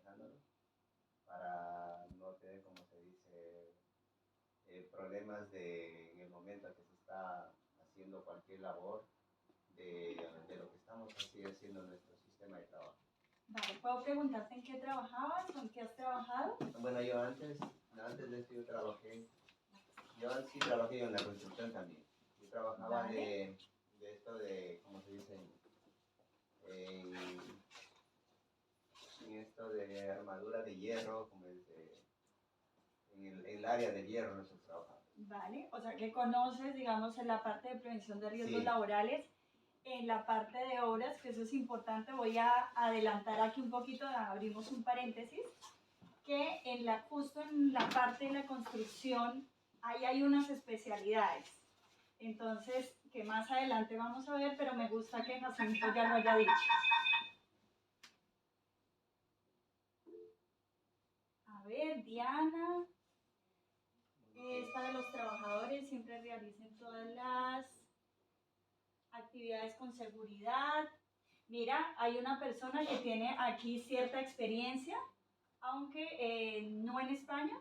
manejándolo para no tener, como se dice, problemas en el momento en que se está haciendo cualquier labor de lo que estamos haciendo en nuestro sistema de trabajo. Vale, ¿puedo preguntarte en qué trabajabas o en qué has trabajado? Bueno, yo antes de esto yo sí trabajé en la construcción también. Yo trabajaba Vale. de esto de, ¿cómo se dice? En esto de armadura de hierro, como en el área de hierro nosotros trabajamos. Vale, o sea que conoces, digamos, en la parte de prevención de riesgos Sí. laborales, en la parte de obras, que eso es importante, voy a adelantar aquí un poquito, abrimos un paréntesis, que justo en la parte de la construcción, ahí hay unas especialidades. Entonces, que más adelante vamos a ver, pero me gusta que Jacinto ya lo haya dicho. A ver, Diana, es para los trabajadores, siempre realicen todas las actividades con seguridad. Mira, hay una persona que tiene aquí cierta experiencia, aunque no en España,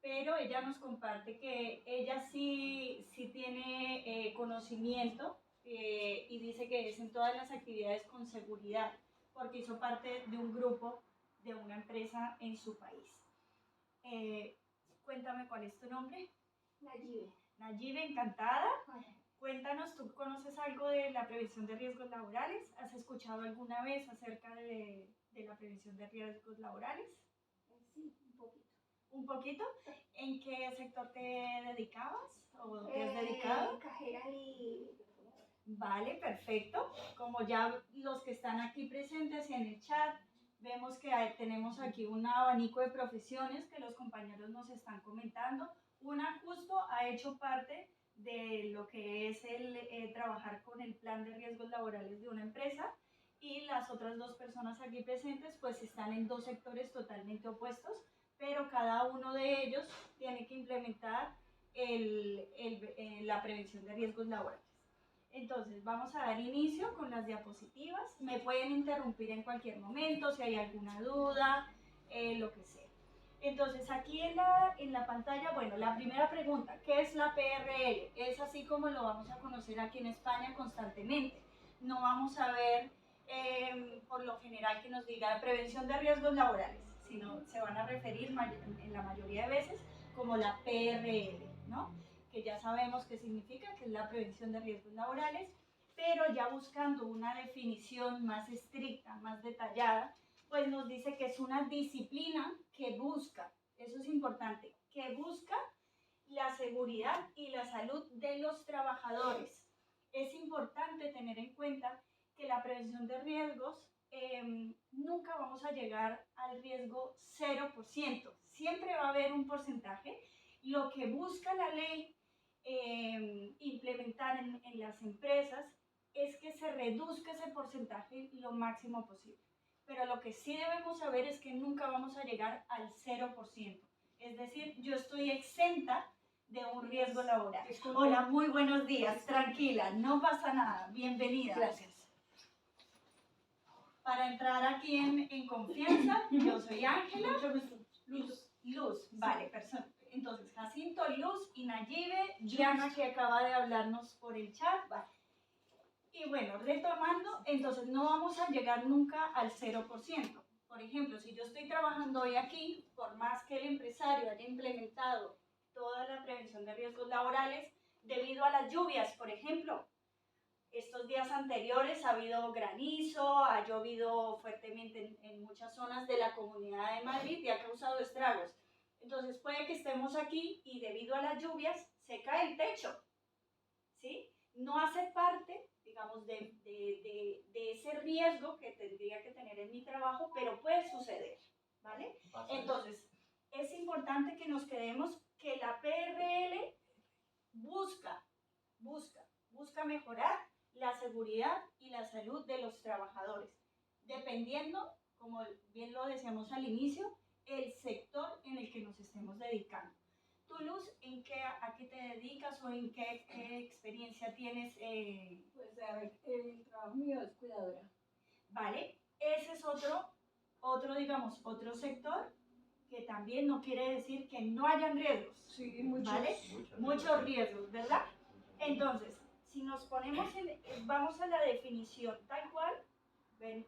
pero ella nos comparte que ella sí tiene conocimiento y dice que es en todas las actividades con seguridad, porque hizo parte de un grupo de una empresa en su país. Cuéntame cuál es tu nombre. Nayibe. Nayibe, encantada. Cuéntanos, ¿tú conoces algo de la prevención de riesgos laborales? ¿Has escuchado alguna vez acerca de la prevención de riesgos laborales? Sí, un poquito. ¿Un poquito? ¿En qué sector te dedicabas o te has dedicado? Cajera y... Vale, perfecto. Como ya los que están aquí presentes en el chat, vemos que tenemos aquí un abanico de profesiones que los compañeros nos están comentando. Una justo ha hecho parte de lo que es el trabajar con el plan de riesgos laborales de una empresa y las otras dos personas aquí presentes pues están en dos sectores totalmente opuestos, pero cada uno de ellos tiene que implementar la prevención de riesgos laborales. Entonces vamos a dar inicio con las diapositivas. Me pueden interrumpir en cualquier momento si hay alguna duda, lo que sea. Entonces aquí en la pantalla, bueno, la primera pregunta, ¿qué es la PRL? Es así como lo vamos a conocer aquí en España constantemente. No vamos a ver por lo general que nos diga prevención de riesgos laborales, sino se van a referir en la mayoría de veces como la PRL, ¿no? Que ya sabemos qué significa, que es la prevención de riesgos laborales, pero ya buscando una definición más estricta, más detallada, pues nos dice que es una disciplina que busca, eso es importante, que busca la seguridad y la salud de los trabajadores. Es importante tener en cuenta que la prevención de riesgos nunca vamos a llegar al riesgo 0%, siempre va a haber un porcentaje. Lo que busca la ley implementar en las empresas es que se reduzca ese porcentaje lo máximo posible. Pero lo que sí debemos saber es que nunca vamos a llegar al 0%. Es decir, yo estoy exenta de un riesgo laboral. Hola, muy buenos días, tranquila, no pasa nada, bienvenida. Gracias. Para entrar aquí en confianza, yo soy Ángela. Luz, vale, perfecto. Entonces, Jacinto, Luz y Nayibe, Diana que acaba de hablarnos por el chat. Vale. Y bueno, retomando, entonces no vamos a llegar nunca al 0%. Por ejemplo, si yo estoy trabajando hoy aquí, por más que el empresario haya implementado toda la prevención de riesgos laborales, debido a las lluvias, por ejemplo, estos días anteriores ha habido granizo, ha llovido fuertemente en muchas zonas de la Comunidad de Madrid y ha causado estragos. Entonces puede que estemos aquí y debido a las lluvias se cae el techo, ¿sí? No hace parte, digamos, de ese riesgo que tendría que tener en mi trabajo, pero puede suceder, ¿vale? Entonces, es importante que nos quedemos que la PRL busca mejorar la seguridad y la salud de los trabajadores, dependiendo, como bien lo decíamos al inicio, el sector en el que nos estemos dedicando. ¿Tú, Luz, a qué te dedicas o en qué experiencia tienes? Pues a ver, el trabajo mío es cuidadora. Vale, ese es otro otro, digamos, otro sector que también no quiere decir que no hayan riesgos. Sí, muchos. ¿Vale? Muchos riesgos, ¿verdad? Entonces, si nos ponemos vamos a la definición tal cual,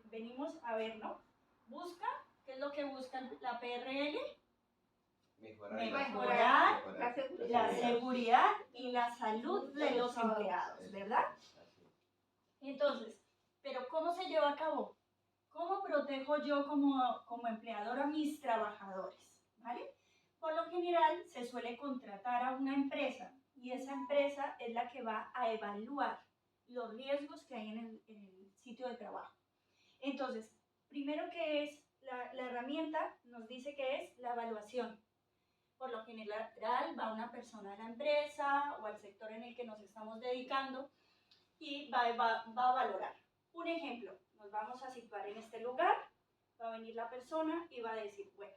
venimos a ver, ¿no? Busca, ¿qué es lo que busca la PRL? Mejorar la seguridad y la salud de los empleados, ¿verdad? Entonces, pero ¿cómo se lleva a cabo? ¿Cómo protejo yo como empleador a mis trabajadores? ¿Vale? Por lo general se suele contratar a una empresa y esa empresa es la que va a evaluar los riesgos que hay en el sitio de trabajo. Entonces, primero que es la herramienta, nos dice que es la evaluación. Por lo general va una persona a la empresa o al sector en el que nos estamos dedicando y va a valorar. Un ejemplo, nos vamos a situar en este lugar, va a venir la persona y va a decir, bueno,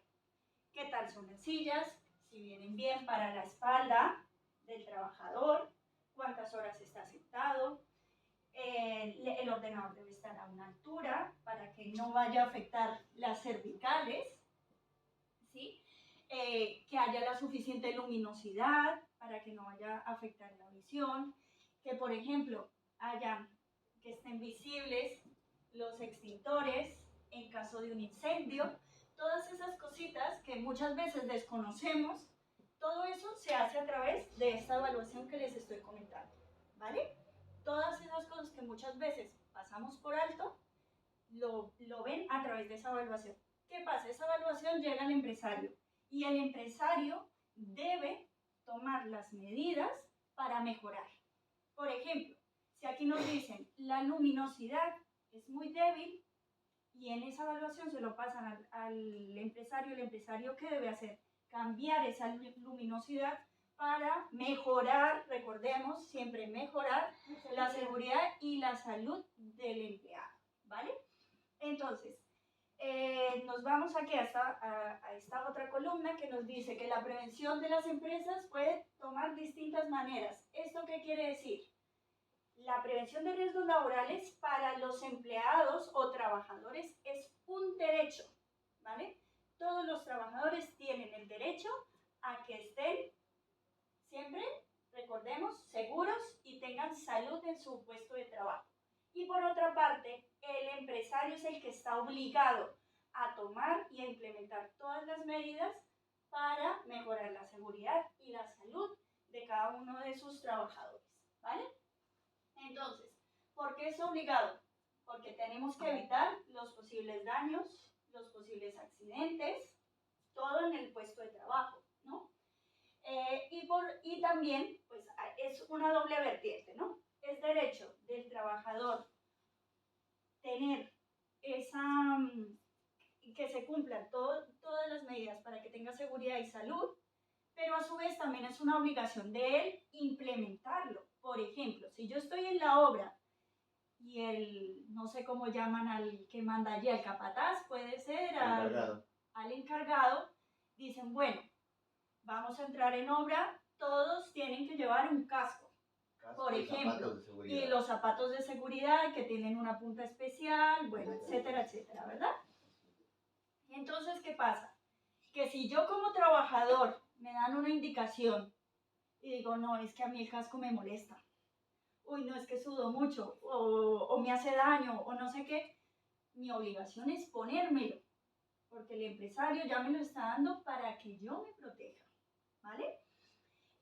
¿qué tal son las sillas? Si vienen bien para la espalda del trabajador, cuántas horas está sentado, el ordenador debe estar a una altura para que no vaya a afectar las cervicales, ¿sí? Que haya la suficiente luminosidad para que no vaya a afectar la visión, que por ejemplo que estén visibles los extintores en caso de un incendio, todas esas cositas que muchas veces desconocemos, todo eso se hace a través de esta evaluación que les estoy comentando, ¿vale? Todas esas cosas que muchas veces pasamos por alto, lo ven a través de esa evaluación. ¿Qué pasa? Esa evaluación llega al empresario y el empresario debe tomar las medidas para mejorar. Por ejemplo, si aquí nos dicen la luminosidad es muy débil y en esa evaluación se lo pasan al empresario, ¿el empresario qué debe hacer? Cambiar esa luminosidad para mejorar, recordemos, siempre mejorar la seguridad y la salud del empleado, ¿vale? Entonces, nos vamos aquí a esta otra columna que nos dice que la prevención de las empresas puede tomar distintas maneras. ¿Esto qué quiere decir? La prevención de riesgos laborales para los empleados o trabajadores es un derecho, ¿vale? Todos los trabajadores tienen el derecho a que estén siempre, recordemos, seguros y tengan salud en su puesto de trabajo. Y por otra parte, el empresario es el que está obligado a tomar y a implementar todas las medidas para mejorar la seguridad y la salud de cada uno de sus trabajadores, ¿vale? Entonces, ¿por qué es obligado? Porque tenemos que evitar los posibles daños, los posibles accidentes, todo en el puesto de trabajo, ¿no? Y también, pues, es una doble vertiente, ¿no? Es derecho del trabajador tener que se cumplan todas las medidas para que tenga seguridad y salud, pero a su vez también es una obligación de él implementarlo. Por ejemplo, si yo estoy en la obra y no sé cómo llaman al que manda allí, al capataz, puede ser al encargado, dicen, bueno, vamos a entrar en obra, todos tienen que llevar un casco, por ejemplo, y los zapatos de seguridad que tienen una punta especial, bueno, etcétera, etcétera, ¿verdad? Entonces, ¿qué pasa? Que si yo como trabajador me dan una indicación y digo, no, es que a mí el casco me molesta, uy, no, es que sudo mucho, o me hace daño, o no sé qué, mi obligación es ponérmelo, porque el empresario ya me lo está dando para que yo me proteja, ¿vale?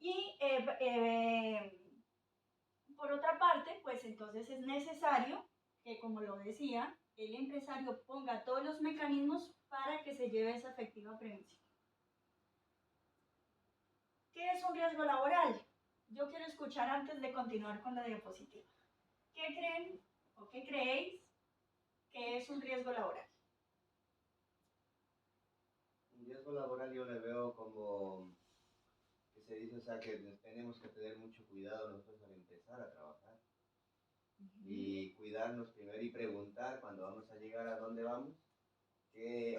Y por otra parte, pues entonces es necesario que, como lo decía, el empresario ponga todos los mecanismos para que se lleve esa efectiva prevención. ¿Qué es un riesgo laboral? Yo quiero escuchar antes de continuar con la diapositiva. ¿Qué creen o qué creéis que es un riesgo laboral? Un riesgo laboral yo le veo como que se dice, o sea, que tenemos que tener mucho cuidado nosotros al empezar a trabajar. Y cuidarnos primero y preguntar cuando vamos a llegar a dónde vamos,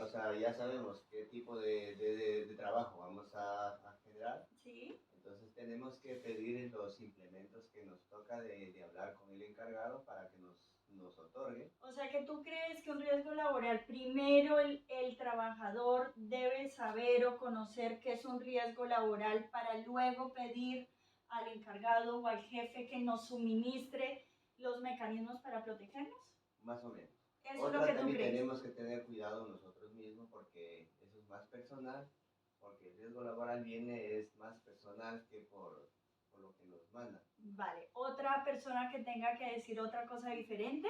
o sea, ya sabemos qué tipo de trabajo vamos a generar. Sí. Entonces tenemos que pedir los implementos que nos toca de hablar con el encargado para que nos nos otorgue. O sea que tú crees que un riesgo laboral, primero el trabajador debe saber o conocer qué es un riesgo laboral para luego pedir al encargado o al jefe que nos suministre los mecanismos para protegernos. Más o menos. Eso es Otra, lo que tú también crees. tenemos que tener cuidado nosotros mismos porque eso es más personal, porque el riesgo laboral es más personal que por lo que nos manda. Vale, otra persona que tenga que decir otra cosa diferente,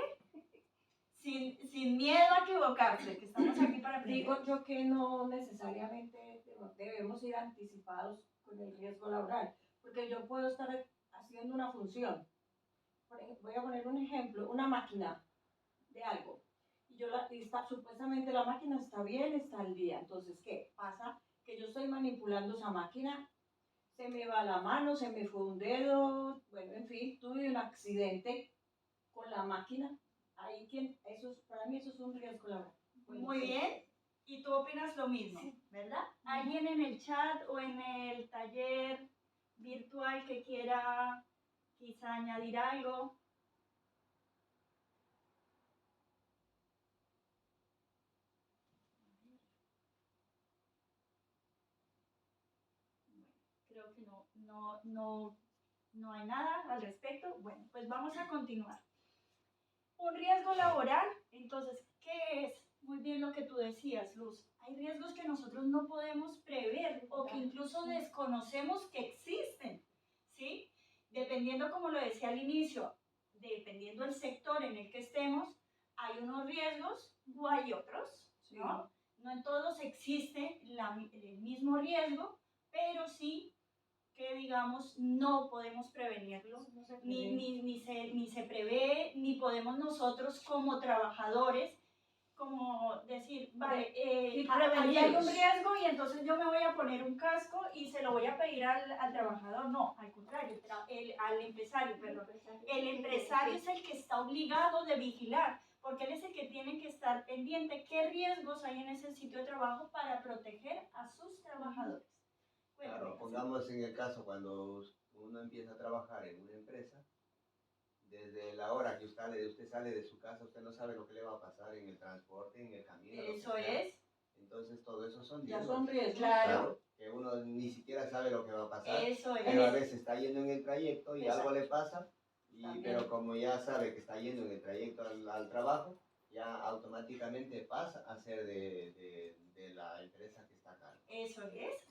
sin miedo a equivocarse, que estamos aquí para aprender. Digo yo que no necesariamente debemos ir anticipados con el riesgo laboral, porque yo puedo estar haciendo una función. Por ejemplo, voy a poner un ejemplo, una máquina de algo. Supuestamente la máquina está bien, está al día. Entonces, ¿qué pasa? Que yo estoy manipulando esa máquina, se me va la mano, se me fue un dedo, bueno, en fin, tuve un accidente con la máquina. Para mí eso es un riesgo laboral. Muy bien. ¿Y tú opinas lo mismo? Sí. ¿Verdad? ¿Alguien en el chat o en el taller virtual que quiera quizá añadir algo? Creo que no hay nada al respecto. Bueno, pues vamos a continuar. Un riesgo laboral, entonces, ¿qué es? Muy bien lo que tú decías, Luz. Hay riesgos que nosotros no podemos prever o que incluso desconocemos que existen, ¿sí? Dependiendo, como lo decía al inicio, dependiendo del sector en el que estemos, hay unos riesgos o hay otros, ¿no? No en todos existe el mismo riesgo, pero sí que, digamos, no podemos prevenirlo, ni se prevé, ni podemos nosotros como trabajadores, como decir, vale, ahí hay un riesgo y entonces yo me voy a poner un casco y se lo voy a pedir al trabajador. No, al contrario, al empresario, perdón. El empresario es el que está obligado de vigilar, porque él es el que tiene que estar pendiente qué riesgos hay en ese sitio de trabajo para proteger a sus trabajadores. Claro, pongamos en el caso cuando uno empieza a trabajar en una empresa, desde la hora que usted sale de su casa, usted no sabe lo que le va a pasar en el transporte, en el camino. Eso es. Entonces, todo eso son riesgos. Ya son riesgos. Claro. Que uno ni siquiera sabe lo que va a pasar. Eso es. Pero a veces está yendo en el trayecto y Exacto. algo le pasa, pero como ya sabe que está yendo en el trayecto al trabajo, ya automáticamente pasa a ser de la empresa que está acá. Eso es.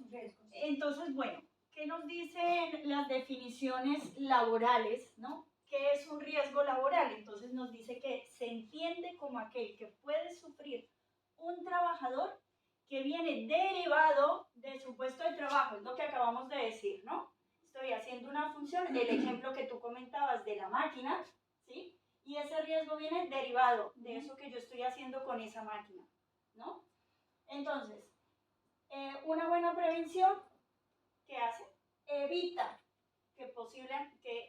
Entonces, bueno, ¿qué nos dicen las definiciones laborales, no? ¿Qué es un riesgo laboral? Entonces nos dice que se entiende como aquel que puede sufrir un trabajador que viene derivado de su puesto de trabajo, es lo que acabamos de decir, ¿no? Estoy haciendo una función, el ejemplo que tú comentabas de la máquina, ¿sí? Y ese riesgo viene derivado de eso que yo estoy haciendo con esa máquina, ¿no? Entonces, una buena prevención, ¿qué hace? Evita que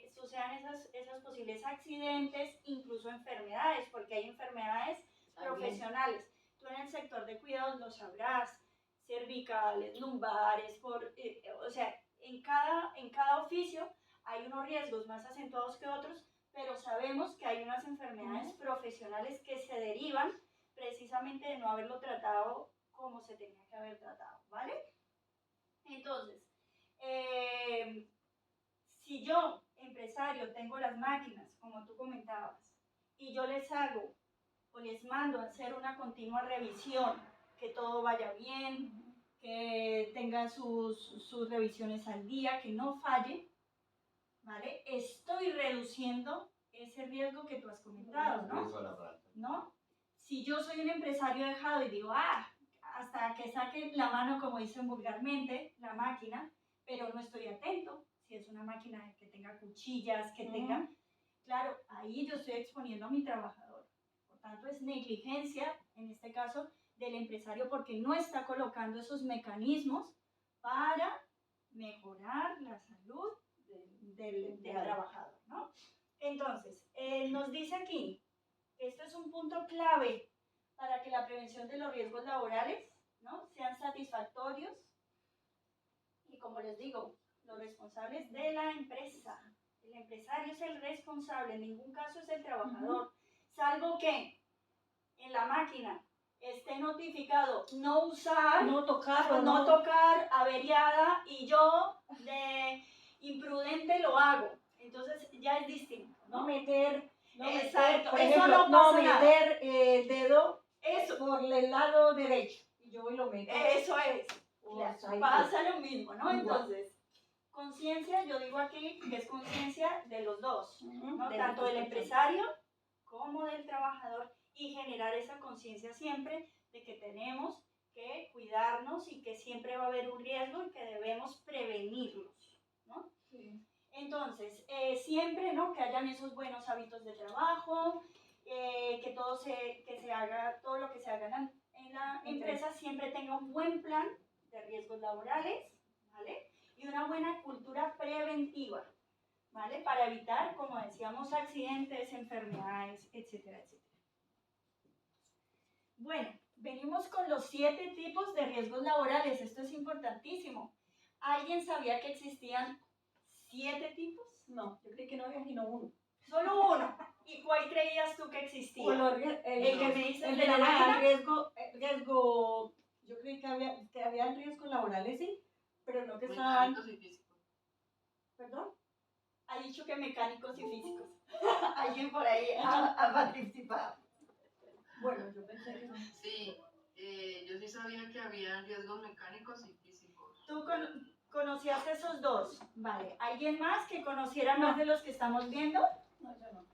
sucedan esos posibles accidentes, incluso enfermedades, porque hay enfermedades profesionales. Tú en el sector de cuidados lo sabrás, cervicales, lumbares, o sea, en cada oficio hay unos riesgos más acentuados que otros, pero sabemos que hay unas enfermedades profesionales que se derivan precisamente de no haberlo tratado como se tenía que haber tratado, ¿vale? Entonces, si yo, empresario, tengo las máquinas, como tú comentabas, y yo les hago o les mando a hacer una continua revisión, que todo vaya bien, que tenga sus revisiones al día, que no falle, ¿vale? Estoy reduciendo ese riesgo que tú has comentado, ¿no? Si yo soy un empresario dejado y digo, hasta que saque la mano, como dicen vulgarmente, la máquina, pero no estoy atento, si es una máquina que tenga cuchillas, que tenga, claro, ahí yo estoy exponiendo a mi trabajador. Por tanto, es negligencia, en este caso, del empresario porque no está colocando esos mecanismos para mejorar la salud del trabajador, ¿no? Entonces, nos dice aquí, esto es un punto clave para que la prevención de los riesgos laborales, ¿no?, sean satisfactorios y, como les digo, los responsables de la empresa. El empresario es el responsable, en ningún caso es el trabajador. salvo que en la máquina esté notificado no usar, No tocar o no tocar, averiada, y yo de imprudente lo hago. Entonces ya es distinto, no ¿no? meter, Exacto, por eso ejemplo, no no pasa nada. meter el dedo Eso, por el lado derecho. Y yo voy y lo meto. eso es. O Claro, sea, pasa lo mismo, ¿no? Igual. Entonces, conciencia, yo digo aquí que es conciencia de los dos, ¿no? Tanto del empresario como del trabajador, y generar esa conciencia siempre de que tenemos que cuidarnos y que siempre va a haber un riesgo y que debemos prevenirlos, ¿no? Sí. Entonces, siempre, ¿no? Que hayan esos buenos hábitos de trabajo, que que se haga, todo lo que se haga en la empresa siempre tenga un buen plan de riesgos laborales, ¿vale? Y una buena cultura preventiva, ¿vale? Para evitar, como decíamos, accidentes, enfermedades, etcétera, etcétera. Bueno, venimos con los 7 tipos de riesgos laborales. Esto es importantísimo. ¿Alguien sabía que existían 7 tipos? No, yo creí que no había sino uno. Solo uno. ¿Y cuál creías tú que existía? El que me dices el de la máquina. riesgo, yo creí que había riesgos laborales, sí, pero no que estaban. Mecánicos y físicos. ¿Perdón? Ha dicho que mecánicos y físicos. Alguien por ahí ha participado. Bueno, yo pensé que no. Sí, yo sí sabía que había riesgos mecánicos y físicos. ¿Tú conocías esos dos? Vale. ¿Alguien más que conociera más de los que estamos viendo? No, yo no.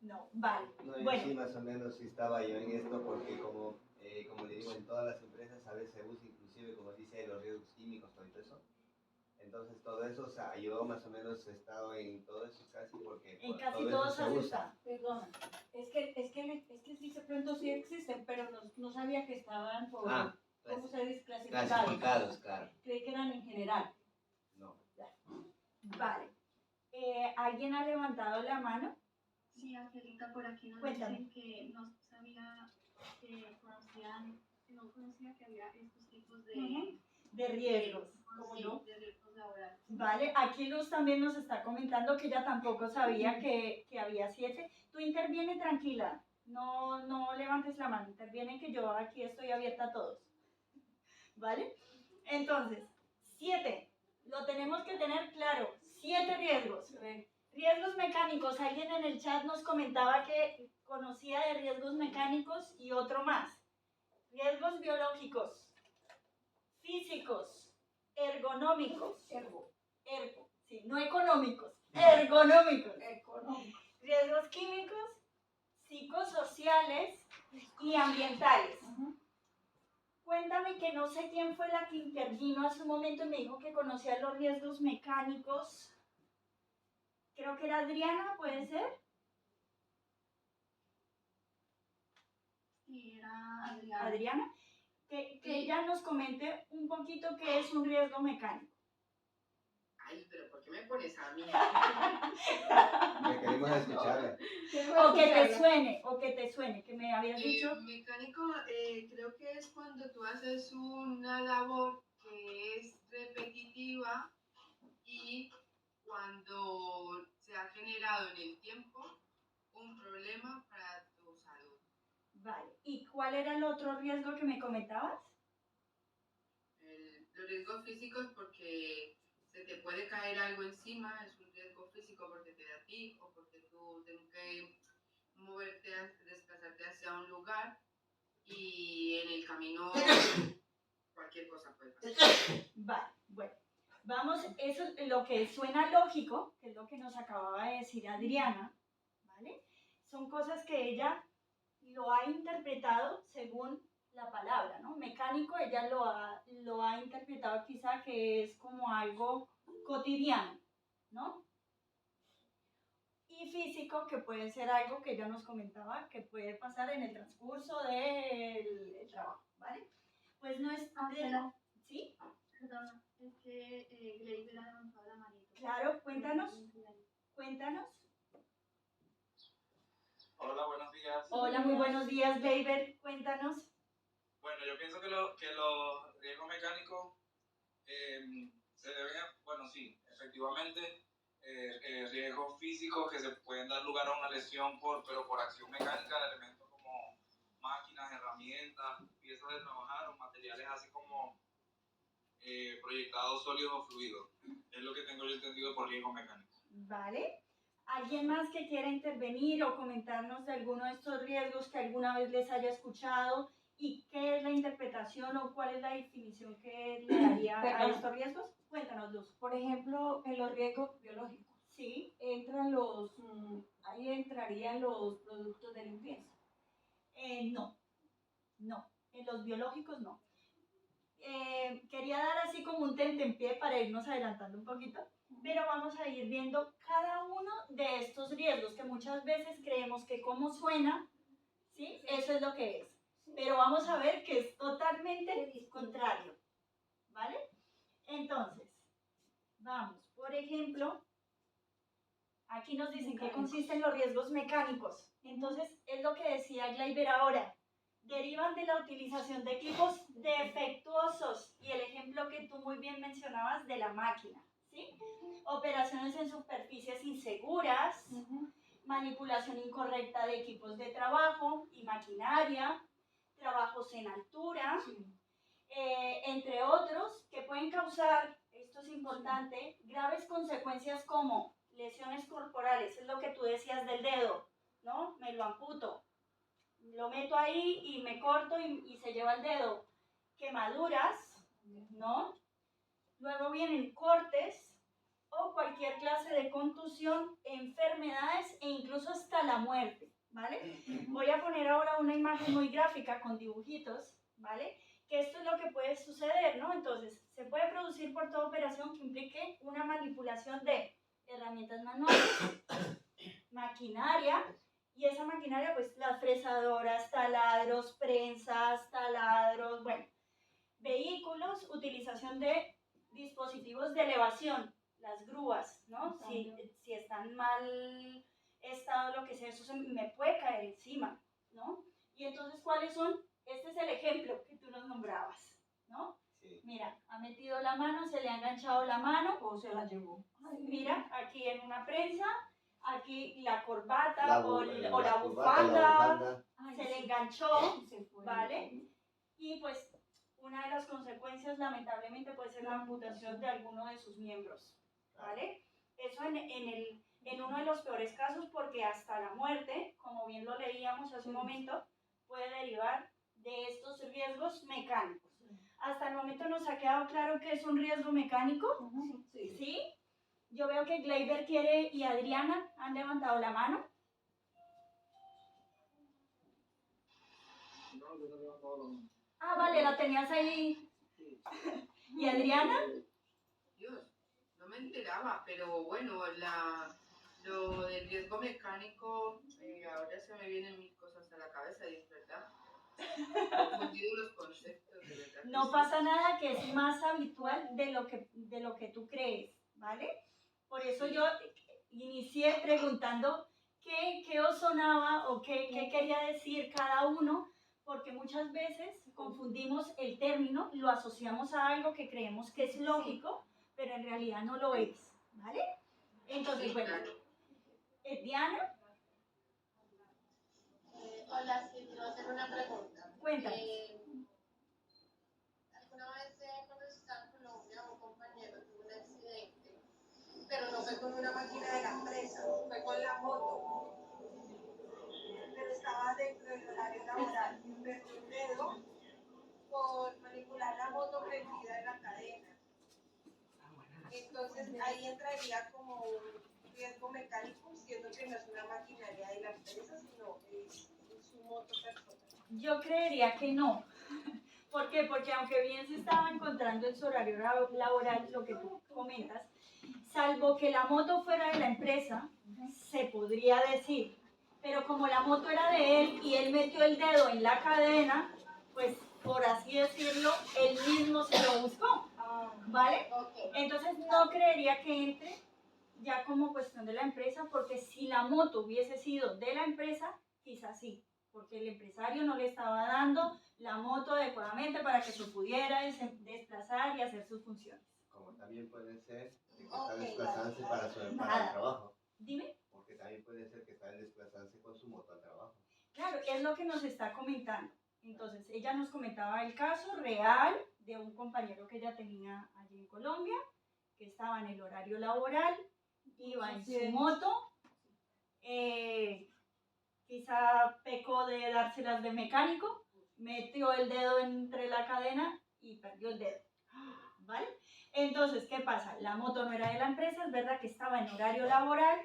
No, vale. No, yo Bueno. sí más o menos sí estaba yo en esto porque como le digo, en todas las empresas a veces se usa inclusive, como dice, los riesgos químicos, todo eso. Entonces todo eso, o sea, yo más o menos he estado en todo eso casi porque En por casi todo todos eso se has usa. estado. Perdona. Es que sí, de pronto sí existen, pero no sabía que estaban por. ¿Cómo se dice? Clasificados, claro. Creí que eran en general. No. Vale. ¿Alguien ha levantado la mano? Sí, Angelita, por aquí nos Cuéntame. dicen que no sabía que no conocía que había estos tipos De riesgos. ¿Cómo no? de riesgos laborales. Vale, aquí Luz también nos está comentando que ella tampoco sabía que había 7. Tú interviene tranquila, no levantes la mano, interviene que yo aquí estoy abierta a todos. ¿Vale? Entonces, 7, lo tenemos que tener claro, 7 riesgos. Riesgos mecánicos, alguien en el chat nos comentaba que conocía de riesgos mecánicos y otro más. Riesgos biológicos, físicos, ergonómicos, sí, no económicos, ergonómicos, riesgos químicos, psicosociales y ambientales. Cuéntame, que no sé quién fue la que intervino hace un momento y me dijo que conocía los riesgos mecánicos. Creo que era Adriana, ¿puede ser? Sí, era Adriana. Adriana, que ella nos comente un poquito qué es un riesgo mecánico. Ay, pero ¿por qué me pones a mí? Que queremos escucharla. O que te suene, que me habías dicho. Mecánico, creo que es cuando tú haces una labor que es repetitiva y cuando se ha generado en el tiempo un problema para tu salud. Vale, ¿y cuál era el otro riesgo que me comentabas? Los riesgos físicos, porque se te puede caer algo encima, es un riesgo físico porque te da a ti o porque tú tienes que moverte, desplazarte hacia un lugar y en el camino cualquier cosa puede pasar. Vale, bueno, vamos, eso es lo que suena lógico, que es lo que nos acababa de decir Adriana, ¿vale? Son cosas que ella lo ha interpretado según la palabra, ¿no? Mecánico, ella lo ha interpretado quizá que es como algo cotidiano, ¿no? Y físico, que puede ser algo que ella nos comentaba que puede pasar en el transcurso del trabajo, ¿vale? Pues no es... Ángela, ¿Sí? perdona, es que Gleiber ha levantado la manito. Claro, cuéntanos. Cuéntanos. Hola, buenos días. Hola, muy buenos días, Gleiber. Cuéntanos. Bueno, yo pienso que los riesgos mecánicos se deben, bueno, sí, efectivamente, riesgos físicos que se pueden dar lugar a una lesión pero por acción mecánica de elementos como máquinas, herramientas, piezas de trabajar o materiales así como proyectados sólidos o fluidos. Es lo que tengo yo entendido por riesgo mecánico. ¿Vale? ¿Alguien más que quiera intervenir o comentarnos de alguno de estos riesgos que alguna vez les haya escuchado y qué es la interpretación o cuál es la definición que le daría a estos riesgos? Cuéntanos, Luz. Por ejemplo, en los riesgos biológicos, Sí. ahí entrarían los productos de limpieza. No, en los biológicos no. Quería dar así como un tentempié para irnos adelantando un poquito, pero vamos a ir viendo cada uno de estos riesgos que muchas veces creemos que como suena, ¿sí? Eso es lo que es. Pero vamos a ver que es totalmente contrario, ¿vale? Entonces, vamos, por ejemplo, aquí nos dicen que consisten los riesgos mecánicos. Entonces, es lo que decía Gleyber ahora. Derivan de la utilización de equipos defectuosos y el ejemplo que tú muy bien mencionabas de la máquina, ¿sí? Operaciones en superficies inseguras, manipulación incorrecta de equipos de trabajo y maquinaria, trabajos en altura, entre otros, que pueden causar, esto es importante, graves consecuencias como lesiones corporales, es lo que tú decías del dedo, ¿no? Me lo amputo, lo meto ahí y me corto y se lleva el dedo. Quemaduras, ¿no? Luego vienen cortes o cualquier clase de contusión, enfermedades e incluso hasta la muerte, ¿vale? Voy a poner ahora una imagen muy gráfica con dibujitos, ¿vale? Que esto es lo que puede suceder, ¿no? Entonces, se puede producir por toda operación que implique una manipulación de herramientas manuales, maquinaria, y esa maquinaria, pues las fresadoras, taladros, prensas, taladros, bueno, vehículos, utilización de dispositivos de elevación, las grúas, ¿no? Si están mal estado, lo que sea, eso me puede caer encima, ¿no? Y entonces, ¿cuáles son? Este es el ejemplo que tú nos nombrabas, ¿no? Sí. Mira, ha metido la mano, se le ha enganchado la mano O se la llevó. Mira, aquí en una prensa, aquí la corbata o la bufanda, bufanda. se le enganchó, ¿vale? Y pues una de las consecuencias lamentablemente puede ser la amputación de alguno de sus miembros, ¿vale? Eso en uno de los peores casos, porque hasta la muerte, como bien lo leíamos hace un momento, puede derivar de estos riesgos mecánicos. Hasta el momento nos ha quedado claro que es un riesgo mecánico, ¿sí? Yo veo que Gleyber quiere y Adriana han levantado la mano. No, yo no he levantado la mano. Ah, vale, la tenías ahí. ¿Y Adriana? Dios, no me enteraba, pero bueno, lo del riesgo mecánico, ahora se me vienen mil cosas a la cabeza y es verdad. He confundido los conceptos, de verdad. No pasa nada, que es más habitual de lo que tú crees, ¿vale? Por eso yo inicié preguntando qué os sonaba o qué quería decir cada uno, porque muchas veces confundimos el término, lo asociamos a algo que creemos que es lógico, pero en realidad no lo es, ¿vale? Entonces, bueno, Diana. Hola, sí, quiero hacer una pregunta. Cuéntanos. Alguna vez cuando estaba en Colombia, un compañero tuvo un accidente, pero no fue con una máquina de la empresa, fue con la moto. Pero estaba dentro del horario laboral, perdió un dedo por manipular la moto prendida en la cadena. Entonces ahí entraría como un riesgo mecánico, siendo que no es una maquinaria de la empresa, sino es su moto personal. Yo creería que no. ¿Por qué? Porque aunque bien se estaba encontrando en su horario laboral, lo que tú comentas, salvo que la moto fuera de la empresa, se podría decir. Pero como la moto era de él y él metió el dedo en la cadena, pues por así decirlo, él mismo se lo buscó, ¿vale? Entonces no creería que entre ya como cuestión de la empresa, porque si la moto hubiese sido de la empresa, quizás sí, porque el empresario no le estaba dando la moto adecuadamente para que se pudiera desplazar y hacer sus funciones. como también puede ser de que está Ok, desplazándose vale. para el Nada. trabajo. Dime. Porque también puede ser que está desplazándose con su moto al trabajo. Claro, es lo que nos está comentando. Entonces, ella nos comentaba el caso real de un compañero que ella tenía allí en Colombia, que estaba en el horario laboral, iba en su moto, quizá pecó de dárselas de mecánico, metió el dedo entre la cadena y perdió el dedo. ¿Vale? Entonces, ¿qué pasa? La moto no era de la empresa, es verdad que estaba en horario laboral,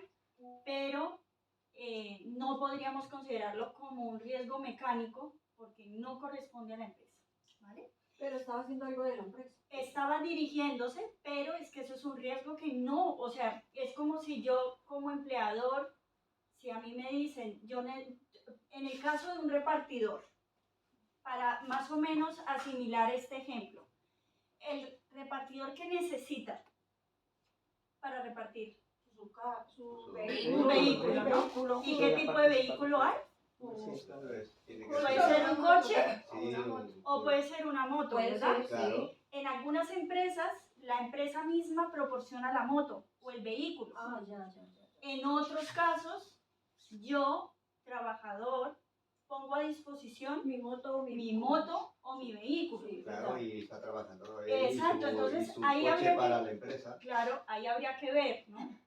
pero no podríamos considerarlo como un riesgo mecánico porque no corresponde a la empresa, ¿vale? Pero estaba haciendo algo de la empresa. Estaba dirigiéndose, pero es que eso es un riesgo que no, o sea, es como si yo como empleador, si a mí me dicen, en el caso de un repartidor, para más o menos asimilar este ejemplo, el repartidor que necesita para repartir Su vehículo. un vehículo, ¿no? ¿Y qué tipo de vehículo hay? Entonces, tiene que Puede ser- ser un coche Sí, o puede ser una moto, Puede ¿verdad? ser, Claro. sí. En algunas empresas, la empresa misma proporciona la moto o el vehículo. Ah, ya. En otros casos, yo, trabajador, pongo a disposición Mi moto o mi vehículo. Sí, Claro, verdad. y está trabajando él Exacto, entonces y su ahí coche habría para que- la empresa. Claro, ahí habría que ver, ¿no?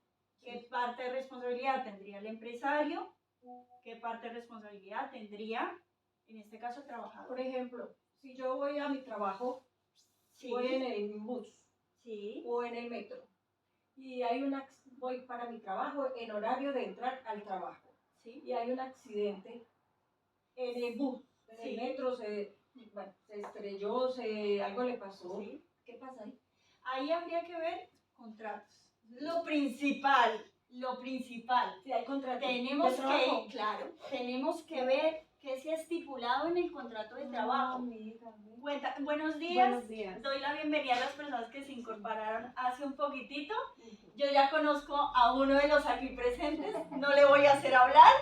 ¿Qué parte de responsabilidad tendría el empresario? ¿Qué parte de responsabilidad tendría, en este caso, el trabajador? Por ejemplo, si yo voy a mi trabajo, Sí, voy en el bus sí, o en el metro y voy para mi trabajo en horario de entrar al trabajo sí. y hay un accidente en el bus, en Sí. el metro, se estrelló, algo le pasó. Sí. ¿Qué pasa ahí? Ahí habría que ver contratos. Lo principal. Si hay contrato Tenemos de trabajo. tenemos que ver qué se ha estipulado en el contrato de trabajo. Buenos días. Buenos días. Doy la bienvenida a las personas que se incorporaron hace un poquitito. Yo ya conozco a uno de los aquí presentes, no le voy a hacer hablar,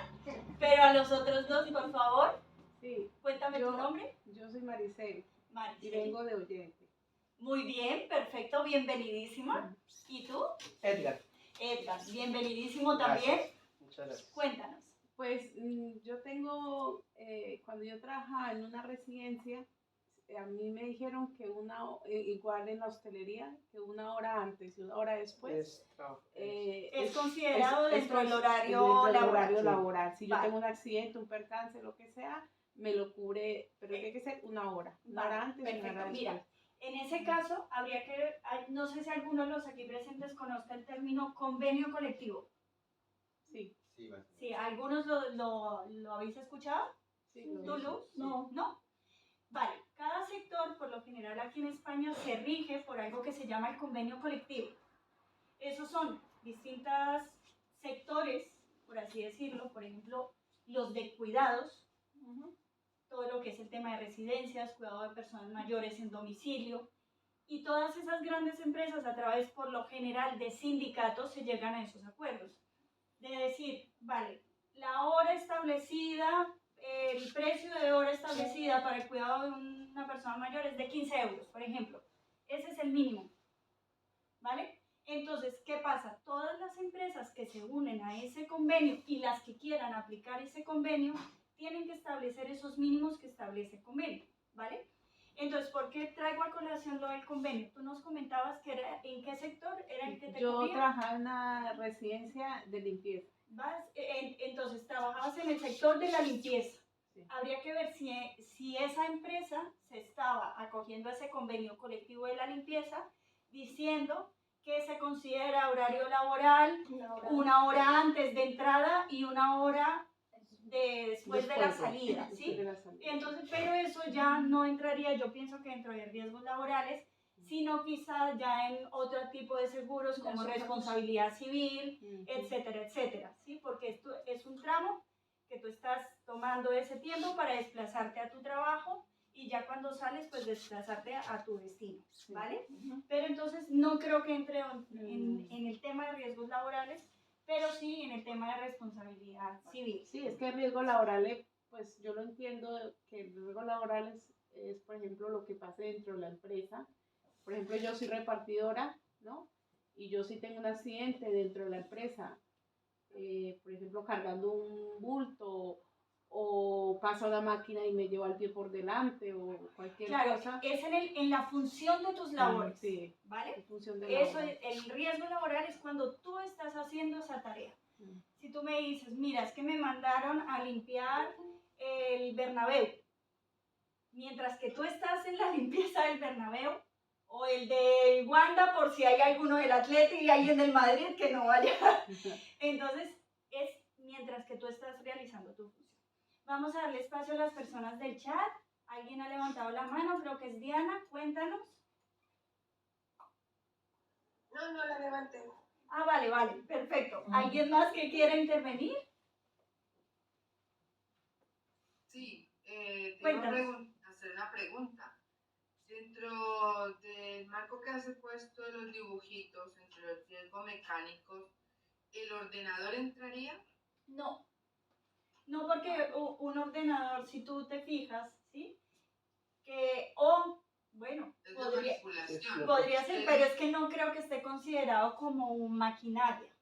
pero a los otros dos, por favor, Sí, cuéntame tu nombre. yo soy Maricel y Maricel. vengo de oyente. Muy bien, perfecto, bienvenidísima. ¿Y tú? Edgar, Edgar, bienvenidísimo también. muchas gracias. Cuéntanos. Pues yo tengo, cuando yo trabajaba en una residencia, a mí me dijeron que igual en la hostelería, que 1 hora antes y 1 hora después. Es considerado dentro del horario dentro del laboral. horario laboral. Si yo Vale. tengo un accidente, un percance, lo que sea, me lo cubre, pero tiene que ser 1 hora. 1 hora antes y 1 hora Perfecto, después. mira, en ese caso habría que ver, no sé si alguno de los aquí presentes conozca el término convenio colectivo. Sí, Sí, más o menos. Sí, ¿algunos lo habéis escuchado? sí, ¿Tú, Luz? Sí. No. Vale, cada sector, por lo general aquí en España, se rige por algo que se llama el convenio colectivo. Esos son distintos sectores, por así decirlo, por ejemplo, los de cuidados, todo lo que es el tema de residencias, cuidado de personas mayores en domicilio, y todas esas grandes empresas a través, por lo general, de sindicatos se llegan a esos acuerdos. De decir, vale, la hora establecida, el precio de hora establecida para el cuidado de una persona mayor es de 15 euros, por ejemplo. Ese es el mínimo, ¿vale? Entonces, ¿qué pasa? Todas las empresas que se unen a ese convenio y las que quieran aplicar ese convenio tienen que establecer esos mínimos que establece el convenio, ¿vale? Entonces, ¿por qué traigo a colación lo del convenio? Tú nos comentabas que era, ¿en qué sector era el que te Yo cubría? trabajaba en una residencia de limpieza. Entonces, trabajabas en el sector de la limpieza. Sí. Habría que ver si esa empresa se estaba acogiendo a ese convenio colectivo de la limpieza, diciendo que se considera horario laboral 1 hora antes de entrada y 1 hora después de la salida, ¿sí? Después de la salida. Entonces, pero eso ya no entraría, yo pienso que dentro de riesgos laborales, sino quizás ya en otro tipo de seguros como responsabilidad civil, etcétera, etcétera, ¿sí? Porque esto es un tramo que tú estás tomando ese tiempo para desplazarte a tu trabajo y ya cuando sales, pues desplazarte a tu destino, ¿vale? Pero entonces no creo que entre en el tema de riesgos laborales, pero sí en el tema de responsabilidad civil. Sí, es que el riesgo laboral, pues yo lo entiendo que el riesgo laboral es, por ejemplo, lo que pase dentro de la empresa, por ejemplo, yo soy repartidora, ¿no? Y yo sí tengo un accidente dentro de la empresa, por ejemplo, cargando un bulto o pasa una máquina y me lleva al pie por delante o cualquier Claro, cosa. es en la función de tus labores, Sí, ¿vale? en función de la Eso hora. el riesgo laboral es cuando tú estás haciendo esa tarea. Mm. Si tú me dices, mira, es que me mandaron a limpiar el Bernabéu, mientras que tú estás en la limpieza del Bernabéu, o el de Wanda por si hay alguno del Atleti y alguien del Madrid que no vaya. Entonces, es mientras que tú estás realizando tu función. Vamos a darle espacio a las personas del chat. Alguien ha levantado la mano, creo que es Diana, cuéntanos. No, no la levanté. Ah, vale, vale, perfecto. ¿Alguien más que quiera intervenir? Sí, te Cuéntanos. iba a hacer una pregunta. Dentro del marco que has puesto de los dibujitos, entre los riesgos mecánicos, ¿el ordenador entraría? No, no porque un ordenador, si tú te fijas, ¿sí? Bueno, Es de manipulación. podría ser, pero es que no creo que esté considerado como un maquinaria.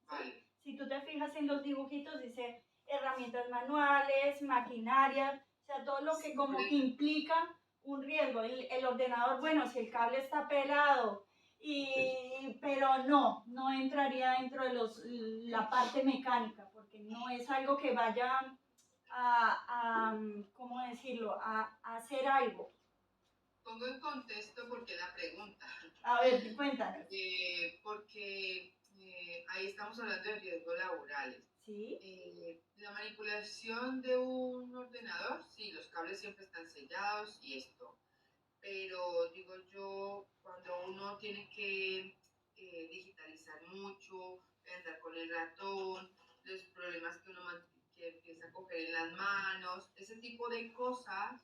Vale. Si tú te fijas en los dibujitos, dice herramientas manuales, maquinaria, o sea, todo lo que como que implica un riesgo. El ordenador, bueno, si el cable está pelado, pero no entraría dentro de la parte mecánica, porque no es algo que vaya ¿cómo decirlo?, a hacer algo. Pongo en contexto porque la pregunta. A ver, cuéntanos. Porque ahí estamos hablando de riesgos laborales. ¿Sí? La manipulación de un ordenador, sí, los cables siempre están sellados y esto. Pero digo yo, cuando uno tiene que digitalizar mucho, andar con el ratón, los problemas que uno que empieza a coger en las manos, ese tipo de cosas,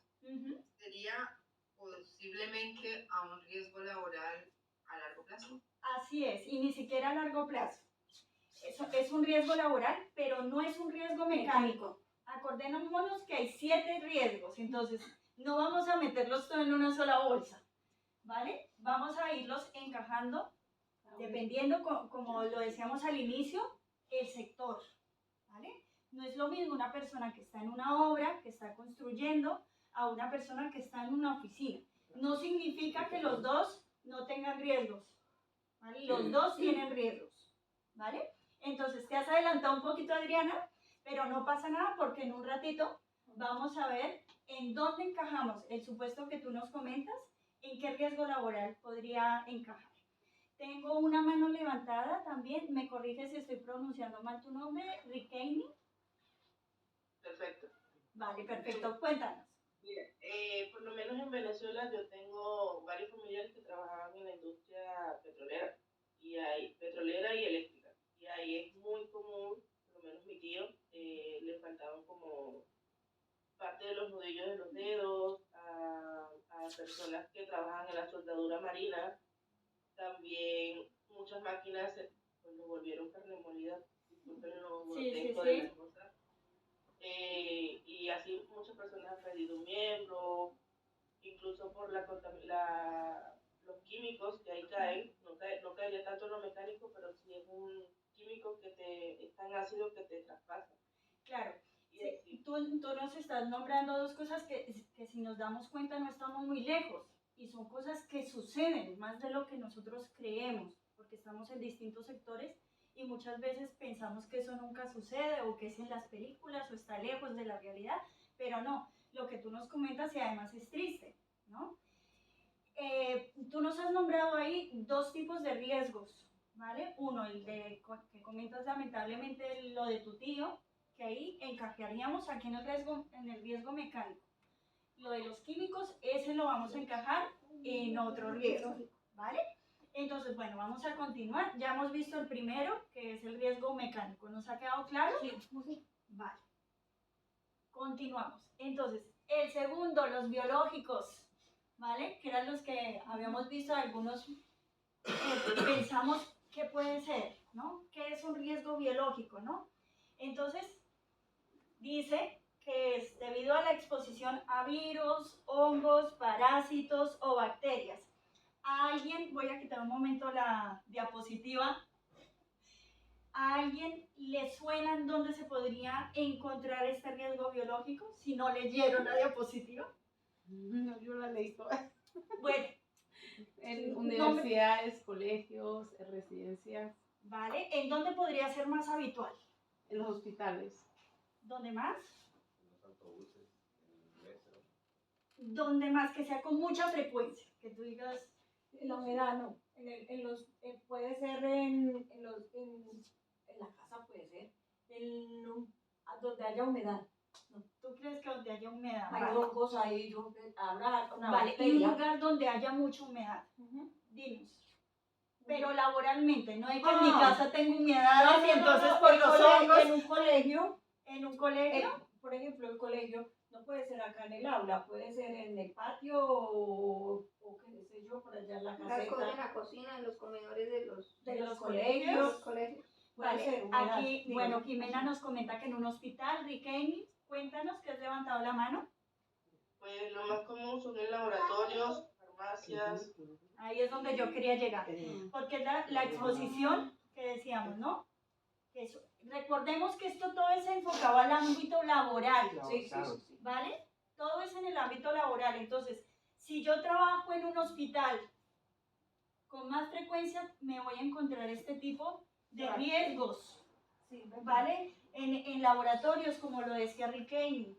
sería posiblemente a un riesgo laboral a largo plazo. Así es, y ni siquiera a largo plazo. Es un riesgo laboral, pero no es un riesgo mecánico. Acordémonos que hay 7 riesgos, entonces no vamos a meterlos todos en una sola bolsa, ¿vale? Vamos a irlos encajando, dependiendo, como lo decíamos al inicio, el sector, ¿vale? No es lo mismo una persona que está en una obra, que está construyendo, a una persona que está en una oficina. No significa que los dos no tengan riesgos, ¿vale? Los dos tienen riesgos, ¿vale? Entonces, te has adelantado un poquito, Adriana, pero no pasa nada porque en un ratito vamos a ver en dónde encajamos el supuesto que tú nos comentas, en qué riesgo laboral podría encajar. Tengo una mano levantada también, me corrige si estoy pronunciando mal tu nombre, Rikeini. Perfecto. Vale, perfecto, cuéntanos. Mira, por lo menos en Venezuela yo tengo varios familiares que trabajaban en la industria petrolera y eléctrica. Y ahí es muy común, por lo menos mi tío, le faltaban como parte de los nudillos de los dedos a personas que trabajan en la soldadura marina. También muchas máquinas pues, lo volvieron carne molida. Disculpen lo grotesco de las cosas. Y así muchas personas han perdido un miembro, incluso por los químicos que ahí caen, no caería tanto en lo mecánico, pero sí es un químico que es tan ácido que te traspasa. Claro, sí, tú nos estás nombrando dos cosas que si nos damos cuenta no estamos muy lejos, y son cosas que suceden más de lo que nosotros creemos, porque estamos en distintos sectores y muchas veces pensamos que eso nunca sucede o que es en las películas o está lejos de la realidad, pero no, lo que tú nos comentas y además es triste, ¿no? Tú nos has nombrado ahí dos tipos de riesgos, ¿vale? Uno, el que comentas lamentablemente lo de tu tío, que ahí encajaríamos aquí en el riesgo mecánico. Lo de los químicos, ese lo vamos a encajar en otro riesgo, ¿vale? Entonces, bueno, vamos a continuar. Ya hemos visto el primero, que es el riesgo mecánico. ¿Nos ha quedado claro? Sí. Vale. Continuamos. Entonces, el segundo, los biológicos, ¿vale? Que eran los que habíamos visto algunos, pensamos que puede ser, ¿no? ¿Qué es un riesgo biológico, no? Entonces, dice que es debido a la exposición a virus, hongos, parásitos o bacterias. ¿A alguien, voy a quitar un momento la diapositiva, a alguien le suena en dónde se podría encontrar este riesgo biológico si no leyeron la diapositiva? No, yo la leí toda. Bueno, En universidades, colegios, residencias, ¿vale? ¿En dónde podría ser más habitual? en los hospitales. ¿Dónde más? En los autobuses, en el metro. ¿Dónde más? Que sea con mucha frecuencia, que tú digas, En la humedad no. Puede ser en la casa, puede ser. Donde haya humedad. ¿tú crees que donde haya humedad? Hay Vale. hongos ahí, habrá una Vale, y un bacteria. lugar donde haya mucha humedad. Ujú. Dinos. Pero laboralmente, no es que en Ah. mi casa tengo humedades y entonces No, por en los hongos. en un colegio, En un colegio. por ejemplo, el colegio no puede ser acá en el aula, puede ser en el patio o qué sé yo, por allá en la En caseta la cocina, en los comedores de los de los los colegios. colegios. Puede Vale, ser humedad, aquí, digo. bueno, Jimena nos comenta que en un hospital, Riqueni, cuéntanos que has levantado la mano. Pues lo más común son en laboratorios, farmacias. Ahí es donde yo quería llegar, porque es la exposición que decíamos, ¿no? Que recordemos que esto todo es enfocado al ámbito laboral, Sí. ¿vale? Todo es en el ámbito laboral. Entonces, si yo trabajo en un hospital, con más frecuencia me voy a encontrar este tipo de riesgos, ¿vale? En laboratorios, como lo decía Riqueni.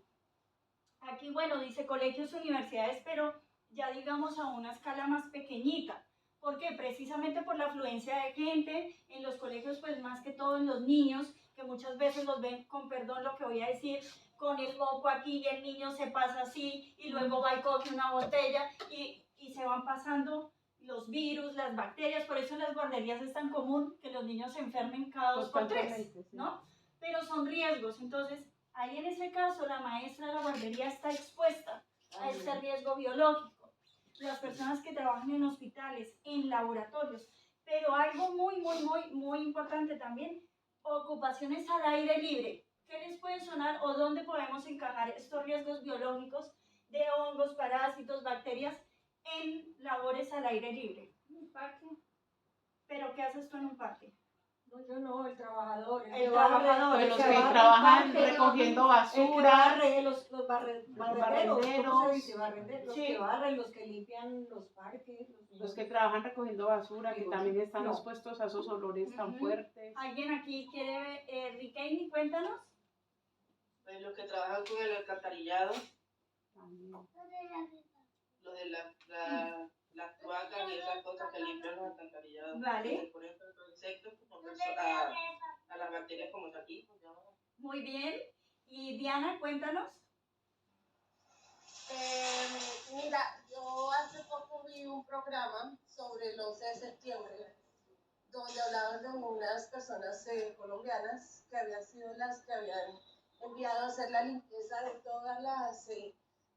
Aquí, bueno, dice colegios, universidades, pero ya digamos a una escala más pequeñita. ¿Por qué? Precisamente por la afluencia de gente en los colegios, pues más que todo en los niños, que muchas veces los ven, con perdón lo que voy a decir, con el moco aquí y el niño se pasa así y luego va y coge una botella y se van pasando los virus, las bacterias. Por eso en las guarderías es tan común que los niños se enfermen cada 2 por 3, ¿no? Pero son riesgos. Entonces, ahí en ese caso la maestra de la guardería está expuesta a este riesgo biológico. Las personas que trabajan en hospitales, en laboratorios, pero algo muy importante también, ocupaciones al aire libre. ¿Qué les puede sonar o dónde podemos encajar estos riesgos biológicos de hongos, parásitos, bacterias en labores al aire libre? Un parque. ¿Pero qué haces tú en un parque? No, yo no, el trabajador. El trabajador, Pues el los que que barre el trabajan parque, recogiendo El que basura, barre, los barrenderos, ¿cómo se dice? Los Sí. que barren, los que limpian los parques. los que trabajan recogiendo basura, que Digo, también están no. expuestos a esos olores tan Ujú. fuertes. ¿Alguien aquí quiere ver? Riqueni, cuéntanos. Pues los que trabajan con el alcantarillado, También. los de las cloacas y esas cosas que limpian los alcantarillados. Vale. Que se ponen tanto insectos como a las bacterias como taquitos. Muy bien. Y Diana, cuéntanos. Mira, yo hace poco vi un programa sobre el 11 de septiembre, donde hablaban de unas personas colombianas que habían sido las que habían enviado a hacer la limpieza de todas las,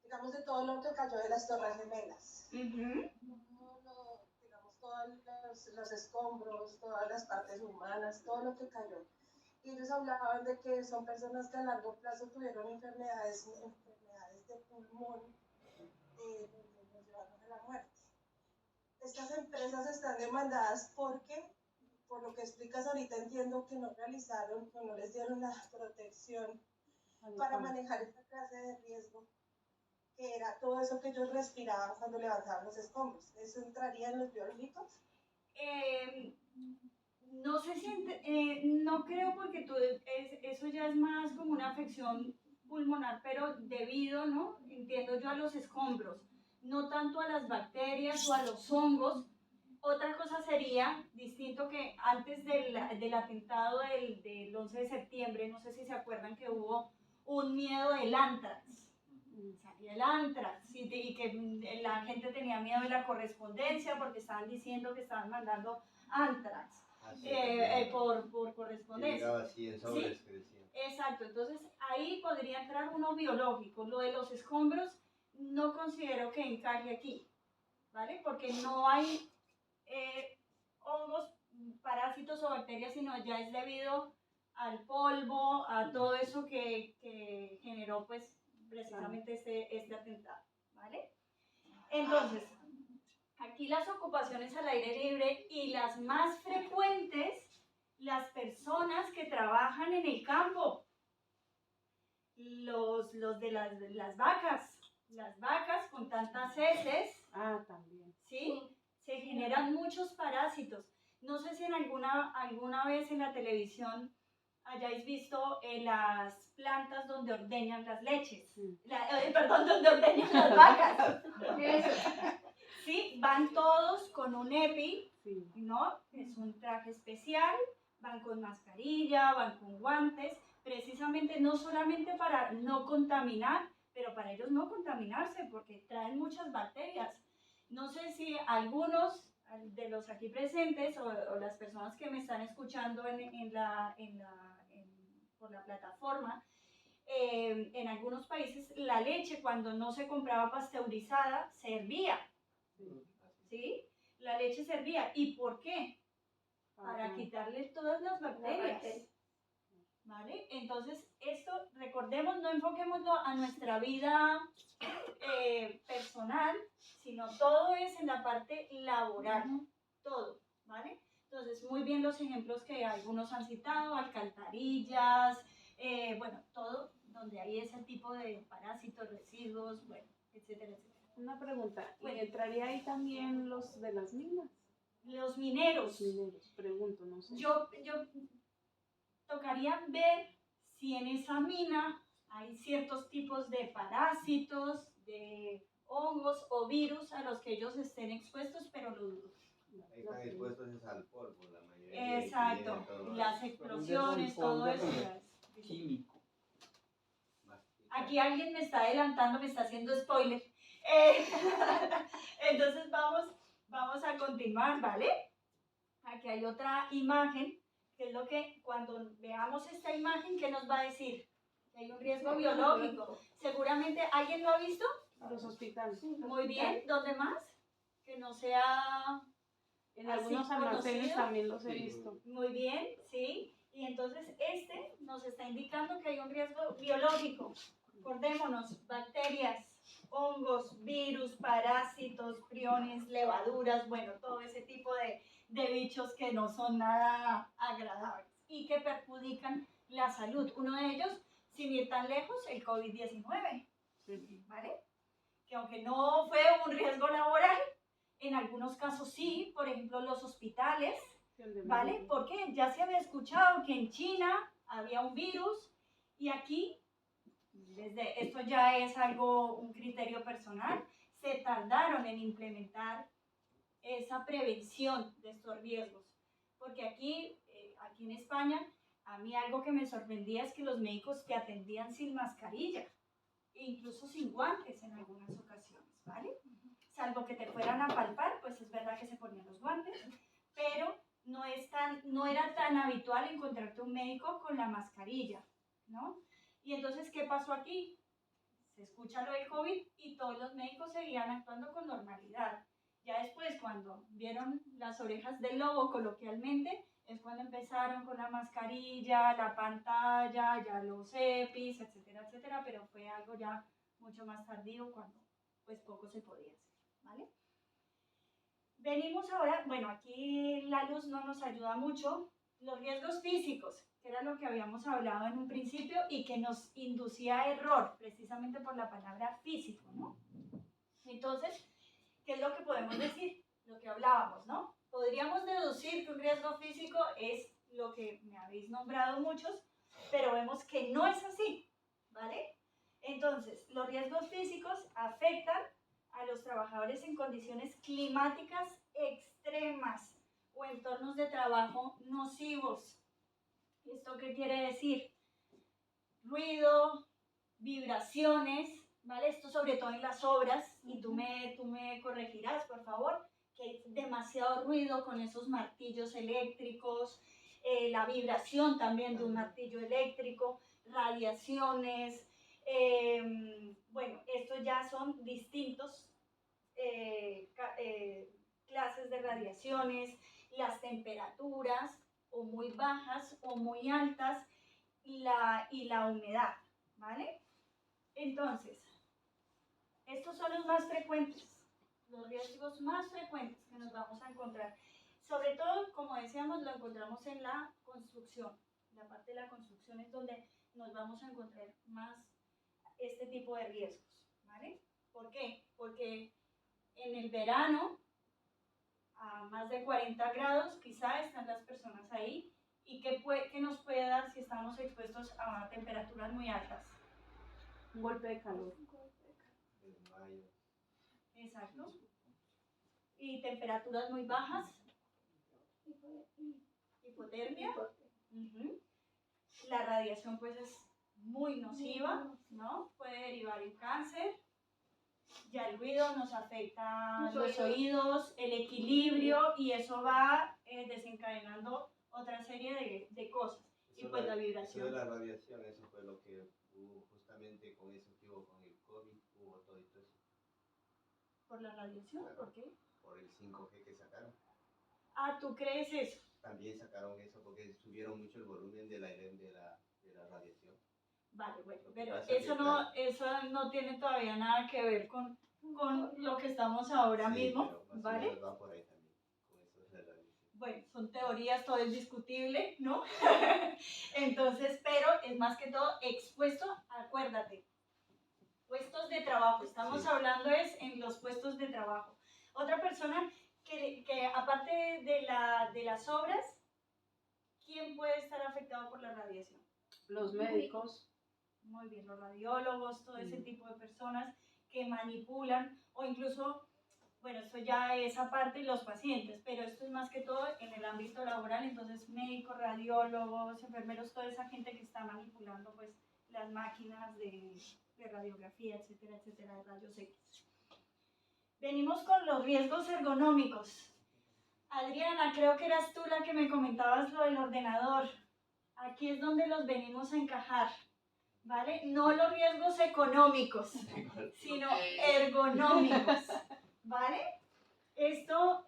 digamos, de todo lo que cayó de las Torres Gemelas. Digamos, todos los escombros, todas las partes humanas, todo lo que cayó. Y ellos hablaban de que son personas que a largo plazo tuvieron enfermedades de pulmón, donde los llevaron a la muerte. Estas empresas están demandadas porque, por lo que explicas ahorita, entiendo que no realizaron o no les dieron la protección para manejar esta clase de riesgo, que era todo eso que ellos respiraban cuando levantaban los escombros. ¿Eso entraría en los biológicos? No sé si, no creo porque eso ya es más como una afección pulmonar, pero debido, ¿no? Entiendo yo, a los escombros, no tanto a las bacterias o a los hongos. Otra cosa sería, distinto que antes del atentado del 11 de septiembre, no sé si se acuerdan que hubo un miedo del ántrax. Salía el ántrax y que la gente tenía miedo de la correspondencia porque estaban diciendo que estaban mandando ántrax por correspondencia. Llegaba así en sobres, Sí, que decían. exacto, entonces ahí podría entrar uno biológico. Lo de los escombros no considero que encaje aquí, ¿vale? Porque no hay hongos, parásitos o bacterias, sino ya es debido al polvo, a todo eso que generó pues precisamente este atentado, ¿vale? Entonces, Aquí las ocupaciones al aire libre y las más frecuentes, las personas que trabajan en el campo, los de las vacas con tantas heces, También. ¿sí? Se generan muchos parásitos. No sé si en alguna vez en la televisión hayáis visto las plantas donde ordeñan las leches. Donde ordeñan las vacas. Sí, van todos con un EPI, ¿no? Es un traje especial, van con mascarilla, van con guantes, precisamente no solamente para no contaminar, pero para ellos no contaminarse, porque traen muchas bacterias. No sé si algunos de los aquí presentes o las personas que me están escuchando por la plataforma, en algunos países la leche cuando no se compraba pasteurizada se hervía. ¿Sí? La leche servía. ¿Y por qué? Para quitarle todas las bacterias. ¿Vale? Entonces, esto, recordemos, no enfoquémoslo a nuestra vida personal, sino todo es en la parte laboral. Todo, ¿vale? Entonces, muy bien los ejemplos que algunos han citado, alcantarillas, bueno, todo donde hay ese tipo de parásitos, residuos, bueno, etcétera, etcétera. Una pregunta, ¿y entraría ahí también los de las minas? Los mineros. Los mineros, pregunto, no sé. Yo tocaría ver si en esa mina hay ciertos tipos de parásitos, de hongos o virus a los que ellos estén expuestos, pero lo dudo. Ahí están expuestos es al polvo, la mayoría. Exacto, las explosiones, todo eso. Químico. Aquí alguien me está adelantando, me está haciendo spoiler. Entonces vamos a continuar, ¿vale? Aquí hay otra imagen, que es lo que cuando veamos esta imagen, ¿qué nos va a decir? Que hay un riesgo biológico. Seguramente, ¿alguien lo ha visto? Los hospitales. Muy bien, ¿dónde más? Que no sea... En algunos almacenes también los he visto. Muy bien, sí. Y entonces este nos está indicando que hay un riesgo biológico. Acordémonos, bacterias, hongos, virus, parásitos, priones, levaduras, bueno, todo ese tipo de bichos que no son nada agradables y que perjudican la salud. Uno de ellos, sin ir tan lejos, el COVID-19, ¿vale? Que aunque no fue un riesgo laboral, en algunos casos sí, por ejemplo los hospitales, ¿vale? Porque ya se había escuchado que en China había un virus y aquí, esto ya es un criterio personal, se tardaron en implementar esa prevención de estos riesgos. Porque aquí en España, a mí algo que me sorprendía es que los médicos te atendían sin mascarilla, incluso sin guantes en algunas ocasiones, ¿vale? Salvo que te fueran a palpar, pues es verdad que se ponían los guantes, pero no era tan habitual encontrarte un médico con la mascarilla, ¿no? Y entonces, ¿qué pasó aquí? Se escucha lo del COVID y todos los médicos seguían actuando con normalidad. Ya después, cuando vieron las orejas del lobo coloquialmente, es cuando empezaron con la mascarilla, la pantalla, ya los EPIs, etcétera, etcétera, pero fue algo ya mucho más tardío cuando pues poco se podía hacer, ¿vale? Venimos ahora, bueno, aquí la luz no nos ayuda mucho, los riesgos físicos, que era lo que habíamos hablado en un principio y que nos inducía a error, precisamente por la palabra físico, ¿no? Entonces, ¿qué es lo que podemos decir? Lo que hablábamos, ¿no? Podríamos deducir que un riesgo físico es lo que me habéis nombrado muchos, pero vemos que no es así, ¿vale? Entonces, los riesgos físicos afectan a los trabajadores en condiciones climáticas extremas o entornos de trabajo nocivos. ¿Esto qué quiere decir? Ruido, vibraciones, ¿vale? Esto sobre todo en las obras, y tú me corregirás, por favor, que hay demasiado ruido con esos martillos eléctricos, la vibración también de un martillo eléctrico, radiaciones, bueno, estos ya son distintos clases de radiaciones, las temperaturas o muy bajas o muy altas y la humedad, ¿vale? Entonces, estos son los más frecuentes. los riesgos más frecuentes que nos vamos a encontrar. Sobre todo, como decíamos, lo encontramos en la construcción. La parte de la construcción es donde nos vamos a encontrar más este tipo de riesgos, ¿vale? ¿Por qué? Porque en el verano, a más de 40 grados, quizá están las personas ahí. ¿Y qué nos puede dar si estamos expuestos a temperaturas muy altas? Un golpe de calor. Desmayo. Exacto. Y temperaturas muy bajas. Hipotermia. Ujú. La radiación pues es muy nociva, ¿no? Puede derivar en cáncer. Ya el ruido nos afecta los oídos, el equilibrio, y eso va desencadenando otra serie de cosas. Y pues la vibración. Eso de la radiación, eso fue lo que hubo justamente con eso que hubo con el COVID, hubo todo eso. ¿Por la radiación? Claro, ¿Por qué? por el 5G que sacaron. Ah, ¿tú crees eso? También sacaron eso porque subieron mucho el volumen de la radiación. Vale, bueno, Lo que pero pasa eso no tiene todavía nada que ver con lo que estamos ahora Sí, mismo, pero más o ¿vale? menos va por ahí también, con eso de la radiación. Bueno, son teorías, todo es discutible, ¿no? Entonces, pero es más que todo expuesto, acuérdate, puestos de trabajo, estamos Sí. hablando es en los puestos de trabajo. Otra persona que aparte de las obras, ¿quién puede estar afectado por la radiación? Los médicos. Muy bien, los radiólogos, todo ese tipo de personas que manipulan, o incluso, bueno, esto ya es aparte, los pacientes, pero esto es más que todo en el ámbito laboral. Entonces médicos, radiólogos, enfermeros, toda esa gente que está manipulando pues las máquinas de radiografía, etcétera, etcétera, de rayos X. Venimos con los riesgos ergonómicos. Adriana, creo que eras tú la que me comentabas lo del ordenador. Aquí es donde los venimos a encajar, ¿vale? No los riesgos económicos, sino ergonómicos, ¿vale? Esto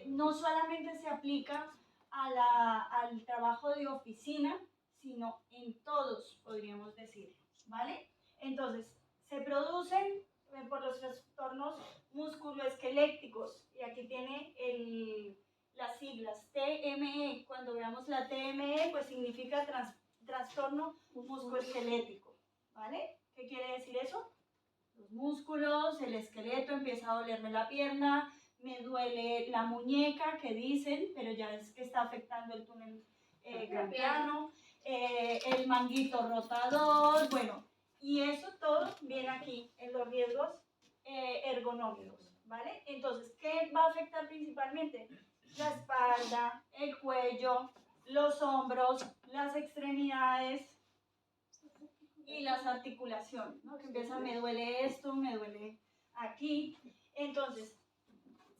no solamente se aplica al trabajo de oficina, sino en todos, podríamos decir, ¿vale? Entonces, se producen por los trastornos musculoesqueléticos, y aquí tiene las siglas TME. Cuando veamos la TME, pues significa trastorno musculoesquelético, ¿vale? ¿Qué quiere decir eso? Los músculos, el esqueleto, empieza a dolerme la pierna, me duele la muñeca, que dicen, pero ya es que está afectando el túnel carpiano, el manguito rotador, bueno, y eso todo viene aquí en los riesgos ergonómicos, ¿vale? Entonces, ¿qué va a afectar principalmente? La espalda, el cuello, los hombros, las extremidades y las articulaciones, ¿no? Que empieza, me duele esto, me duele aquí. Entonces,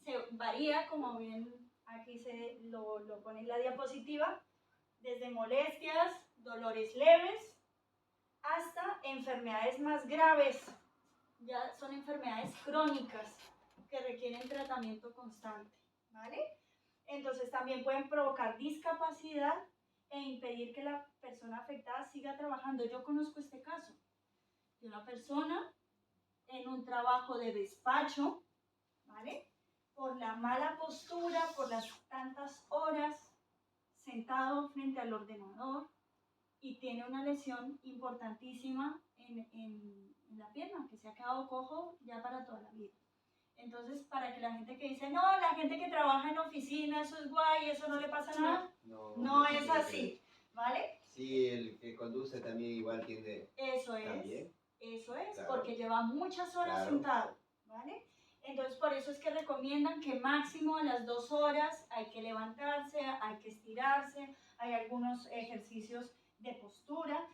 se varía, como bien aquí se lo pone en la diapositiva, desde molestias, dolores leves, hasta enfermedades más graves. Ya son enfermedades crónicas que requieren tratamiento constante, ¿vale? Entonces también pueden provocar discapacidad e impedir que la persona afectada siga trabajando. Yo conozco este caso de una persona en un trabajo de despacho, ¿vale? Por la mala postura, por las tantas horas sentado frente al ordenador, y tiene una lesión importantísima en la pierna, que se ha quedado cojo ya para toda la vida. Entonces, para que la gente que dice, no, la gente que trabaja en oficina, eso es guay, eso no le pasa nada, no es así, ¿vale? Sí, el que conduce también igual tiene. Eso es, también. eso es, Claro. porque lleva muchas horas Claro. sentado, ¿vale? Entonces, por eso es que recomiendan que máximo a las 2 horas hay que levantarse, hay que estirarse, hay algunos ejercicios de postura,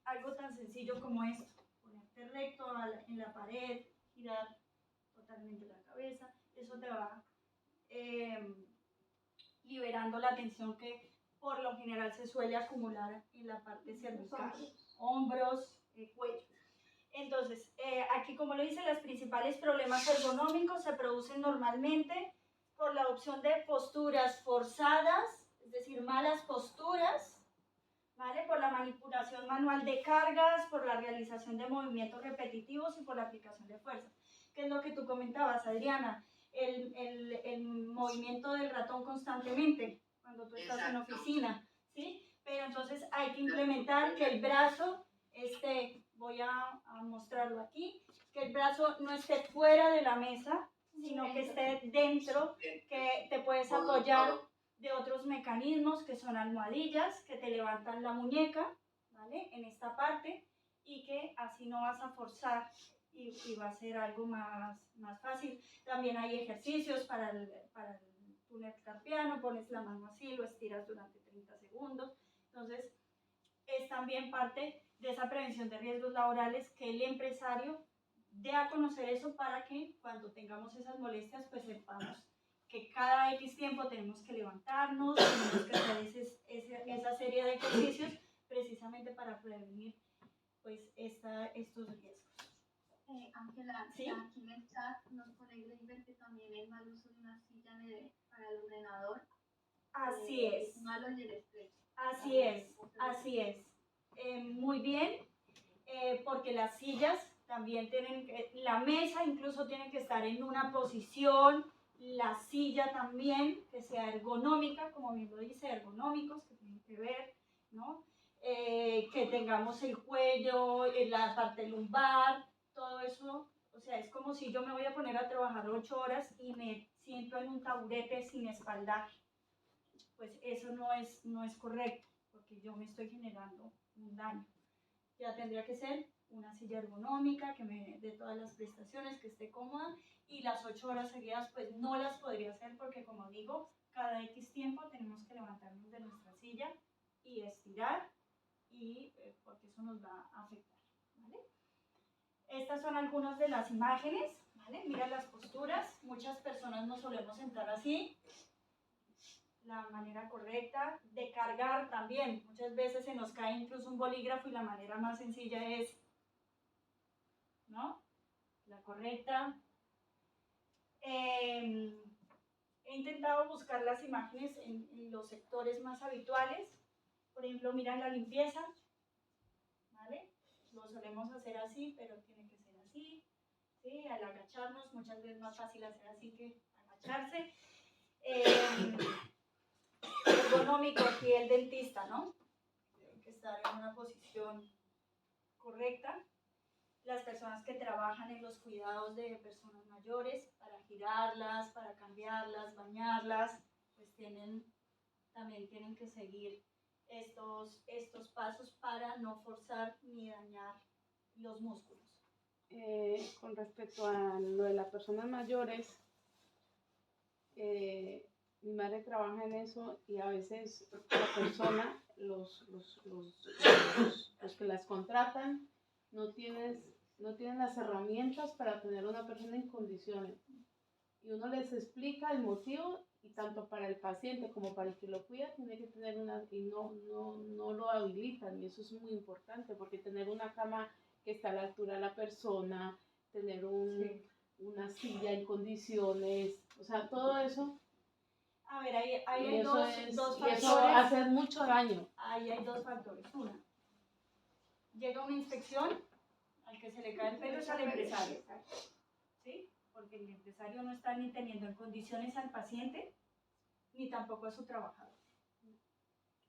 algo tan sencillo como esto, ponerte recto en la pared, girar totalmente la cabeza, eso te va liberando la tensión que por lo general se suele acumular en la parte cervical, hombros, cuello. Entonces, aquí como lo dice, los principales problemas ergonómicos se producen normalmente por la opción de posturas forzadas, es decir, malas posturas, ¿vale? Por la manipulación manual de cargas, por la realización de movimientos repetitivos y por la aplicación de fuerza. ¿Qué es lo que tú comentabas, Adriana? El movimiento del ratón constantemente cuando tú estás en oficina, ¿sí? Pero entonces hay que implementar que el brazo esté, voy a mostrarlo aquí, que el brazo no esté fuera de la mesa, sino que esté dentro, que te puedes apoyar de otros mecanismos que son almohadillas que te levantan la muñeca, ¿vale? En esta parte, y que así no vas a forzar y va a ser algo más fácil. También hay ejercicios para el túnel carpiano, pones la mano así, lo estiras durante 30 segundos. Entonces, es también parte de esa prevención de riesgos laborales que el empresario dé a conocer eso para que cuando tengamos esas molestias, pues sepamos que cada X tiempo tenemos que levantarnos, tenemos que hacer esa serie de ejercicios precisamente para prevenir pues estos riesgos. Ángela, ¿Sí? aquí en el chat nos pone Gleiber que también el mal uso de una silla para el ordenador. Así es. Malo y el estrés. Así es, así es. Muy bien, porque las sillas también la mesa incluso tiene que estar en una posición, la silla también que sea ergonómica, como bien lo dice, ergonómicos, que tienen que ver, ¿no? Que tengamos el cuello, la parte lumbar, todo eso, o sea, es como si yo me voy a poner a trabajar 8 horas y me siento en un taburete sin espaldar. Pues eso no es correcto, porque yo me estoy generando un daño. Ya tendría que ser una silla ergonómica que me dé todas las prestaciones, que esté cómoda, y las 8 horas seguidas pues no las podría hacer porque, como digo, cada X tiempo tenemos que levantarnos de nuestra silla y estirar, y porque eso nos va a afectar, ¿vale? Estas son algunas de las imágenes, ¿vale? Mira las posturas, muchas personas nos solemos sentar así, la manera correcta de cargar también. Muchas veces se nos cae incluso un bolígrafo y la manera más sencilla es, ¿no? La correcta. He intentado buscar las imágenes en los sectores más habituales. Por ejemplo, mira la limpieza, ¿vale? Lo solemos hacer así, pero tiene que ser así, ¿sí? Al agacharnos, muchas veces es más fácil hacer así que agacharse. Ergonómico aquí el dentista, ¿no? Tienen que estar en una posición correcta. Las personas que trabajan en los cuidados de personas mayores, para girarlas, para cambiarlas, bañarlas, pues también tienen que seguir estos pasos para no forzar ni dañar los músculos. Con respecto a lo de las personas mayores, mi madre trabaja en eso y a veces la persona, los que las contratan, no tienen las herramientas para tener una persona en condiciones. Y uno les explica el motivo, y tanto para el paciente como para el que lo cuida tiene que tener y no lo habilitan, y eso es muy importante, porque tener una cama que está a la altura de la persona, tener una silla en condiciones, o sea, todo eso. A ver, ahí hay dos factores. Y eso hace mucho daño. Ahí hay dos factores. Una, llega una inspección, al que se le cae el pelo es al empresario, ¿sí? Porque el empresario no está ni teniendo en condiciones al paciente, ni tampoco a su trabajador.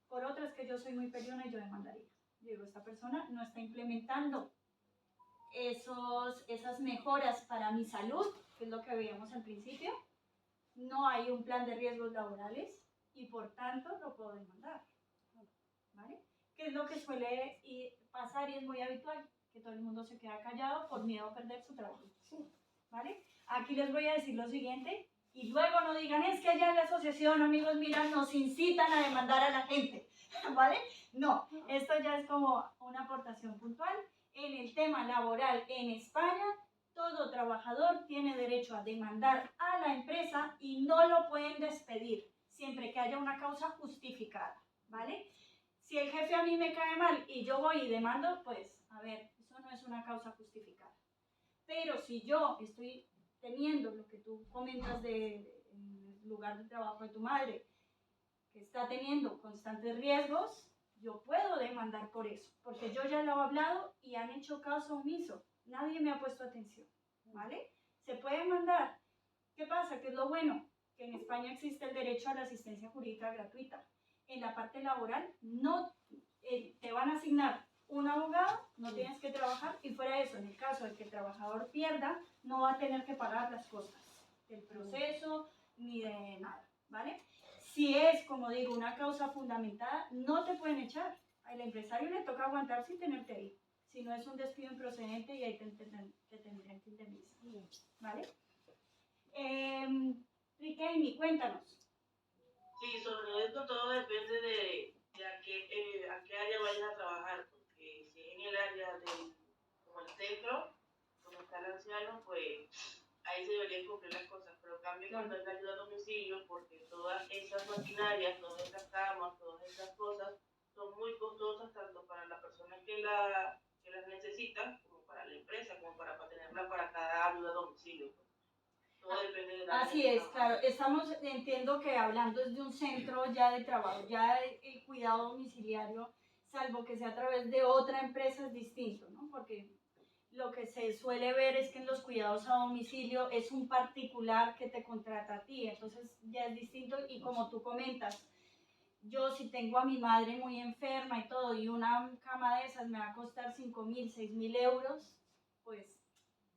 Por otra, es que yo soy muy peleona y yo demandaría. Yo digo, esta persona no está implementando esas mejoras para mi salud, que es lo que veíamos al principio. No hay un plan de riesgos laborales y por tanto lo puedo demandar, ¿vale? Que es lo que suele pasar y es muy habitual, que todo el mundo se queda callado por miedo a perder su trabajo, ¿vale? Aquí les voy a decir lo siguiente, y luego no digan, es que allá en la asociación, amigos, mira, nos incitan a demandar a la gente, ¿vale? No, esto ya es como una aportación puntual. En el tema laboral en España, todo trabajador tiene derecho a demandar a la empresa y no lo pueden despedir, siempre que haya una causa justificada, ¿vale? Si el jefe a mí me cae mal y yo voy y demando, pues, a ver, eso no es una causa justificada. Pero si yo estoy teniendo lo que tú comentas en el lugar de trabajo de tu madre, que está teniendo constantes riesgos, yo puedo demandar por eso, porque yo ya lo he hablado y han hecho caso omiso. Nadie me ha puesto atención, ¿vale? Se puede mandar. ¿Qué pasa? ¿Qué es lo bueno? Que en España existe el derecho a la asistencia jurídica gratuita. En la parte laboral no te van a asignar un abogado, no tienes que trabajar, y fuera de eso, en el caso de que el trabajador pierda, no va a tener que pagar las costas del proceso ni de nada, ¿vale? Si es, como digo, una causa fundamentada, no te pueden echar. Al empresario le toca aguantarse y tenerte ahí. Si no es un despido improcedente y ahí te tendrían que indemnizar, ¿vale? Riquelme, cuéntanos. Sí, sobre esto todo depende de a qué área vayas a trabajar, porque si es en el área como el centro, como está el anciano, pues ahí se deberían cumplir las cosas, pero cambio cuando es la ayuda a domicilio, porque todas esas maquinarias, todas esas camas, todas esas cosas son muy costosas tanto para la persona que las necesita, como para la empresa, como para tenerla para cada ayuda a domicilio. Todo depende de la Así es, claro. Entiendo que hablando desde un centro ya de trabajo, ya el cuidado domiciliario, salvo que sea a través de otra empresa, es distinto, ¿no? Porque lo que se suele ver es que en los cuidados a domicilio es un particular que te contrata a ti, entonces ya es distinto. Y como tú comentas, yo si tengo a mi madre muy enferma y todo, y una cama de esas me va a costar 5.000, 6.000 euros, pues,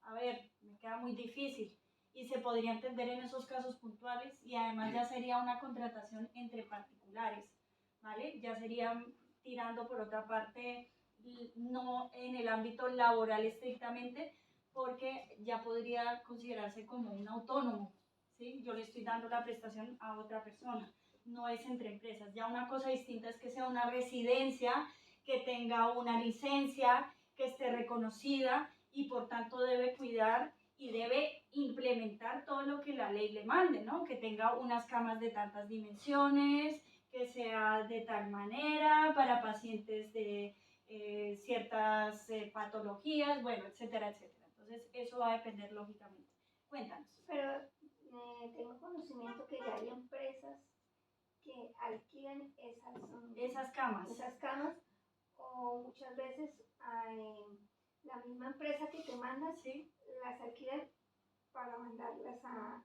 a ver, me queda muy difícil. Y se podría entender en esos casos puntuales, y además ya sería una contratación entre particulares, ¿vale? Ya sería tirando por otra parte, no en el ámbito laboral estrictamente, porque ya podría considerarse como un autónomo, ¿sí? Yo le estoy dando la prestación a otra persona, no es entre empresas. Ya una cosa distinta es que sea una residencia, que tenga una licencia, que esté reconocida y por tanto debe cuidar y debe implementar todo lo que la ley le mande, ¿no? Que tenga unas camas de tantas dimensiones, que sea de tal manera para pacientes de ciertas patologías, bueno, etcétera, etcétera. Entonces, eso va a depender lógicamente. Cuéntanos. Pero tengo conocimiento que ya hay empresas que alquilan Esas camas, o muchas veces la misma empresa que te manda, ¿sí? las alquilan para mandarlas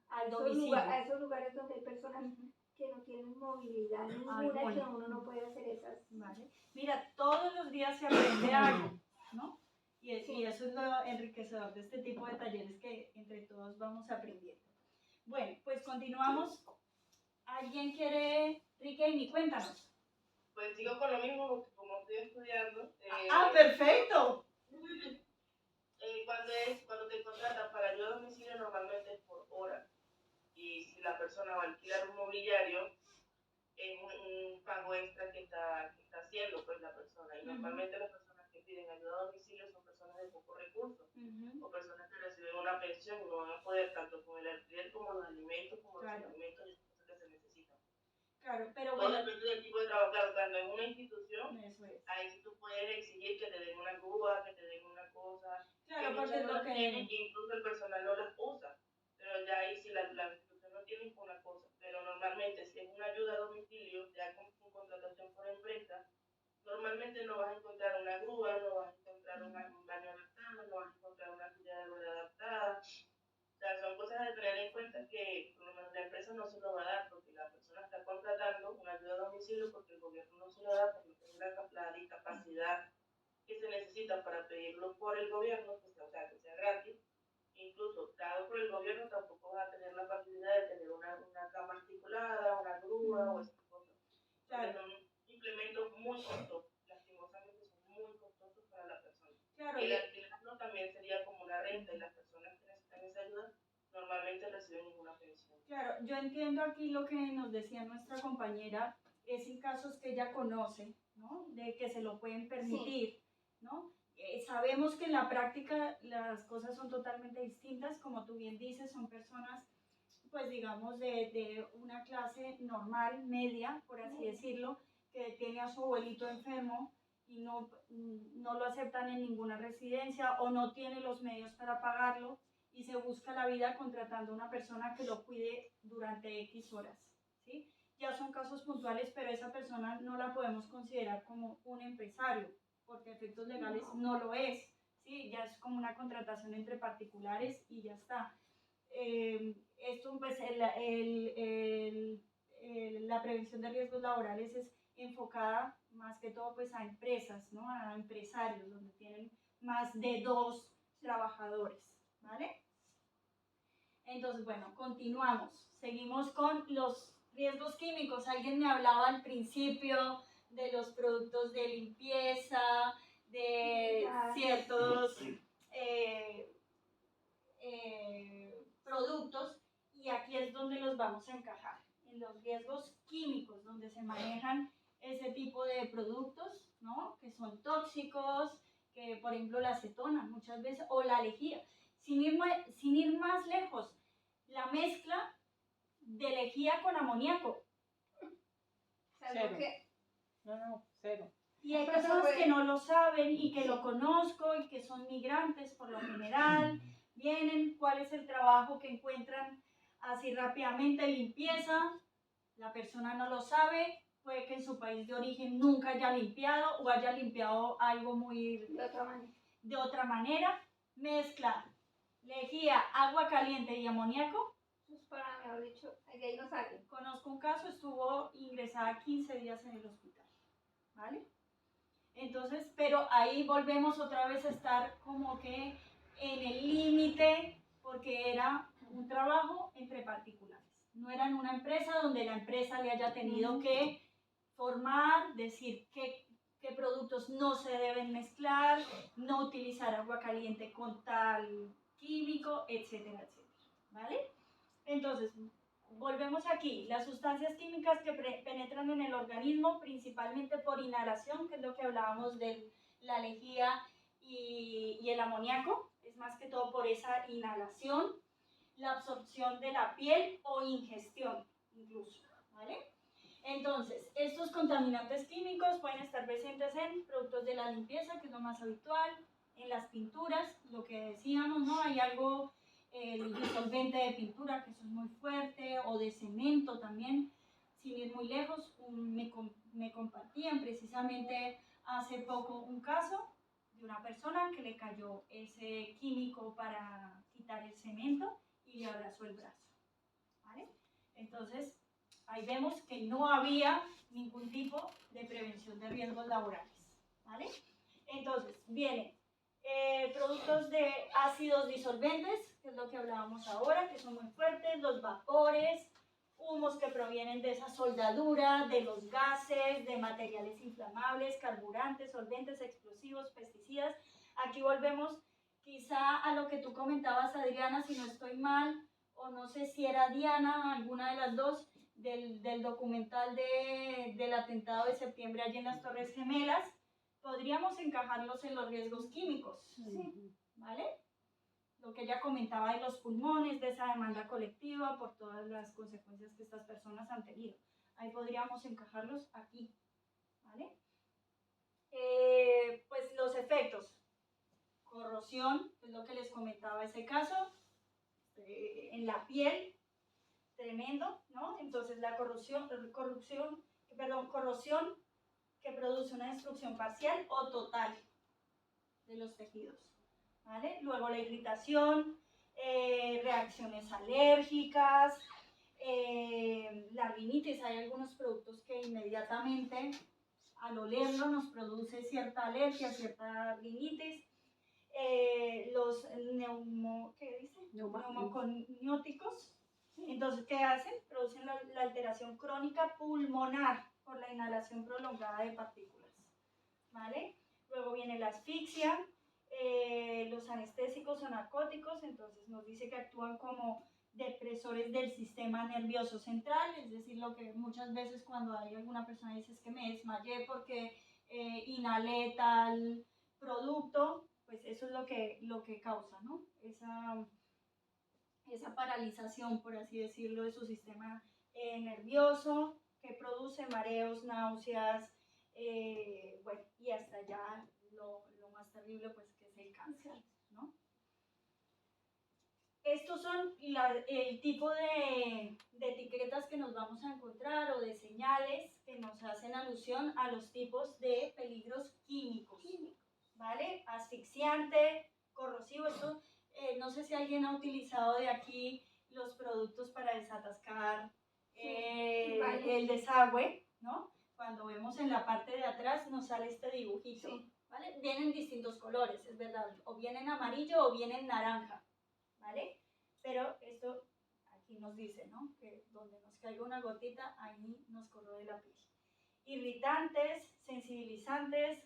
Al domicilio. a esos lugares donde hay personas que no tienen movilidad ninguna y que uno no puede hacer esas. Vale. Mira, todos los días se aprende algo, ¿no? Y eso es lo enriquecedor de este tipo de talleres, que entre todos vamos aprendiendo. Bueno, pues continuamos. ¿Alguien quiere, Riquelme, cuéntanos? Pues sigo con lo mismo, porque como estoy estudiando. ¡Perfecto! Cuando te contratan para ayuda a domicilio, normalmente es por hora. Y si la persona va a alquilar un mobiliario, es un pago extra que está haciendo pues la persona. Y normalmente las personas que piden ayuda a domicilio son personas de pocos recursos, o personas que reciben una pensión y no van a poder tanto con el alquiler como los alimentos, como los alimentos y las cosas que se necesitan. Claro, pero todo bueno, depende del tipo de trabajo. Claro, cuando en una institución, eso es. ahí sí tú puedes exigir que te den una grúa, que te den una cosa. Claro, que porque muchas es no lo las tienen, incluso el personal no las usa. Pero ya ahí si la institución no tiene una cosa. Pero normalmente si es una ayuda a domicilio, ya con contratación por empresa, normalmente no vas a encontrar una grúa, no vas a encontrar un baño adaptado, no vas a encontrar una silla de rueda adaptada. O sea, son cosas de tener en cuenta que por lo menos la empresa no se lo va a dar, porque la persona está contratando una ayuda a domicilio porque el gobierno no se lo da, porque no tiene la discapacidad que se necesita para pedirlo por el gobierno, que sea gratis. Incluso dado por el gobierno tampoco va a tener la facilidad de tener una cama articulada, una grúa o esas cosas. Porque son implementos muy costosos, lastimosamente son muy costosos para la persona. Claro, el alquilarlo también sería como una renta, y las personas que necesitan esa ayuda normalmente reciben ninguna pensión. Claro, yo entiendo aquí lo que nos decía nuestra compañera, es en casos que ella conoce, ¿no? De que se lo pueden permitir, ¿no? Sabemos que en la práctica las cosas son totalmente distintas, como tú bien dices, son personas, pues digamos, de una clase normal, media, por así decirlo, que tiene a su abuelito enfermo y no lo aceptan en ninguna residencia o no tiene los medios para pagarlo, y se busca la vida contratando a una persona que lo cuide durante X horas, ¿sí? Ya son casos puntuales, pero esa persona no la podemos considerar como un empresario, porque a efectos legales no lo es, ¿sí? Ya es como una contratación entre particulares y ya está. esto pues la prevención de riesgos laborales es enfocada más que todo pues a empresas, ¿no? A empresarios donde tienen más de 2 trabajadores, ¿vale? Entonces, bueno, continuamos. Seguimos con los riesgos químicos. Alguien me hablaba al principio de los productos de limpieza, de ciertos productos, y aquí es donde los vamos a encajar, en los riesgos químicos, donde se manejan ese tipo de productos, ¿no? Que son tóxicos, que por ejemplo la acetona muchas veces, o la lejía. Sin ir más lejos, la mezcla de lejía con amoníaco. Cero. No, cero. Y hay personas que no lo saben y que lo conozco y que son migrantes por lo general, vienen, ¿cuál es el trabajo que encuentran así rápidamente? Limpieza, la persona no lo sabe, puede que en su país de origen nunca haya limpiado o haya limpiado algo muy de otra manera, mezcla lejía, agua caliente y amoníaco. Eso es para, mejor dicho, de ahí no sale. Conozco un caso, estuvo ingresada 15 días en el hospital, ¿vale? Entonces, pero ahí volvemos otra vez a estar como que en el límite, porque era un trabajo entre particulares. No era en una empresa donde la empresa le haya tenido que formar, decir qué productos no se deben mezclar, no utilizar agua caliente con tal químico, etcétera, etcétera, ¿vale? Entonces, volvemos aquí, las sustancias químicas que penetran en el organismo, principalmente por inhalación, que es lo que hablábamos de la lejía y el amoníaco, es más que todo por esa inhalación, la absorción de la piel o ingestión incluso, ¿vale? Entonces, estos contaminantes químicos pueden estar presentes en productos de la limpieza, que es lo más habitual, en las pinturas, lo que decíamos, ¿no? Hay algo, el disolvente de pintura, que eso es muy fuerte, o de cemento también, sin ir muy lejos. Me compartían precisamente hace poco un caso de una persona que le cayó ese químico para quitar el cemento y le abrazó el brazo, ¿vale? Entonces, ahí vemos que no había ningún tipo de prevención de riesgos laborales, ¿vale? Entonces, vienen productos de ácidos disolventes, que es lo que hablábamos ahora, que son muy fuertes, los vapores, humos que provienen de esa soldadura, de los gases, de materiales inflamables, carburantes, solventes, explosivos, pesticidas. Aquí volvemos quizá a lo que tú comentabas, Adriana, si no estoy mal, o no sé si era Diana, alguna de las dos, del documental del atentado de septiembre allí en las Torres Gemelas. Podríamos encajarlos en los riesgos químicos, ¿sí? ¿Vale? Lo que ella comentaba de los pulmones, de esa demanda colectiva por todas las consecuencias que estas personas han tenido. Ahí podríamos encajarlos aquí, ¿vale? Pues los efectos. Corrosión, es lo que les comentaba ese caso, en la piel, tremendo, ¿no? Entonces la corrosión que produce una destrucción parcial o total de los tejidos, ¿vale? Luego la irritación, reacciones alérgicas, la rinitis. Hay algunos productos que inmediatamente al olerlo nos produce cierta alergia, cierta rinitis. Los neumoconióticos. Entonces, ¿qué hacen? Producen la alteración crónica pulmonar por la inhalación prolongada de partículas, ¿vale? Luego viene la asfixia, los anestésicos o narcóticos. Entonces nos dice que actúan como depresores del sistema nervioso central, es decir, lo que muchas veces cuando hay alguna persona dice es que me desmayé porque inhalé tal producto, pues eso es lo que causa, ¿no? Esa paralización, por así decirlo, de su sistema nervioso, que produce mareos, náuseas, bueno, y hasta ya lo más terrible, pues, que es el cáncer, ¿no? Estos son el tipo de etiquetas que nos vamos a encontrar o de señales que nos hacen alusión a los tipos de peligros químicos, ¿vale? Asfixiante, corrosivo, esto no sé si alguien ha utilizado de aquí los productos para desatascar vale. el desagüe, ¿no? Cuando vemos en la parte de atrás nos sale este dibujito, Sí. ¿vale? Vienen distintos colores, es verdad, o vienen amarillo o vienen naranja, ¿vale? Pero esto aquí nos dice, ¿no? Que donde nos caiga una gotita, ahí nos corroe la piel. Irritantes, sensibilizantes,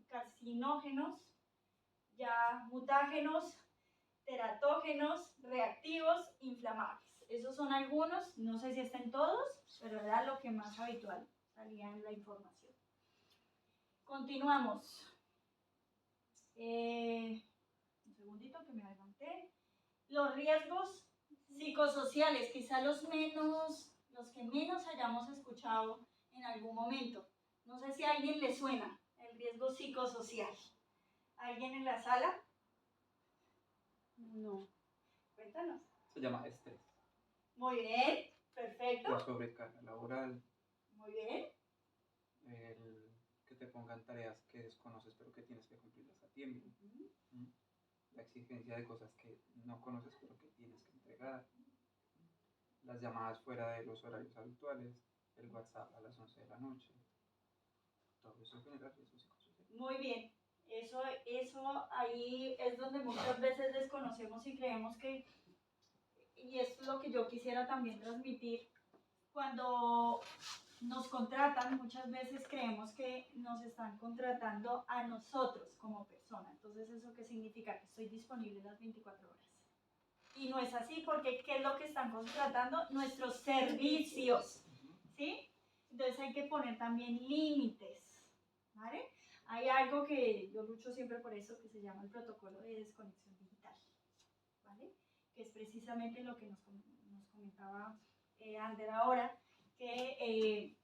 carcinógenos, ya mutágenos, teratógenos, reactivos, inflamables. Esos son algunos, no sé si estén todos, pero era lo que más habitual salía en la información. Continuamos. Un segundito que me adelanté. Los riesgos psicosociales, quizá los que menos hayamos escuchado en algún momento. No sé si a alguien le suena el riesgo psicosocial. ¿Alguien en la sala? No. Cuéntanos. Se llama estrés. Muy bien, perfecto. La sobrecarga laboral. Muy bien. El que te pongan tareas que desconoces pero que tienes que cumplirlas a tiempo. La exigencia de cosas que no conoces pero que tienes que entregar. Las llamadas fuera de los horarios habituales. El WhatsApp a las 11 de la noche. Todo eso genera riesgos psicosociales. Muy bien. Eso ahí es donde muchas veces desconocemos y creemos que, y esto es lo que yo quisiera también transmitir, cuando nos contratan, muchas veces creemos que nos están contratando a nosotros como persona. Entonces, ¿eso qué significa? Que estoy disponible las 24 horas. Y no es así porque ¿qué es lo que están contratando? Nuestros servicios, ¿sí? Entonces hay que poner también límites, ¿vale? Hay algo que yo lucho siempre por eso, que se llama el protocolo de desconexión digital, ¿vale? Que es precisamente lo que nos comentaba Ander ahora, que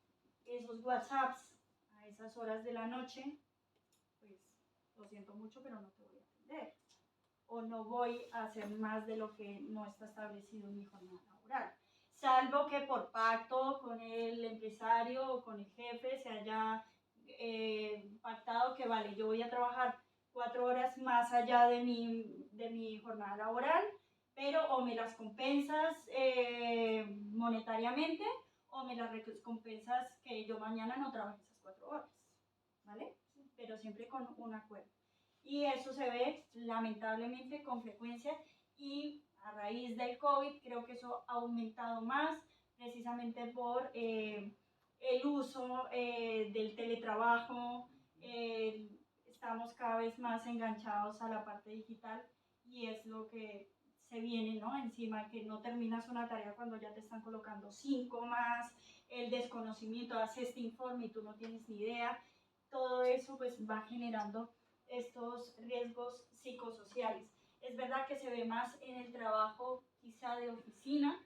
esos WhatsApps a esas horas de la noche, pues lo siento mucho, pero no te voy a atender. O no voy a hacer más de lo que no está establecido en mi jornada laboral. Salvo que por pacto con el empresario o con el jefe se haya pactado que vale, yo voy a trabajar 4 horas más allá de mi jornada laboral, pero o me las compensas monetariamente o me las recompensas que yo mañana no trabaje esas 4 horas, ¿vale? Pero siempre con un acuerdo. Y eso se ve lamentablemente con frecuencia y a raíz del COVID creo que eso ha aumentado más precisamente por el uso del teletrabajo. Estamos cada vez más enganchados a la parte digital y es lo que se viene, ¿no? Encima que no terminas una tarea cuando ya te están colocando 5 más, el desconocimiento, haces este informe y tú no tienes ni idea. Todo eso pues va generando estos riesgos psicosociales. Es verdad que se ve más en el trabajo quizá de oficina,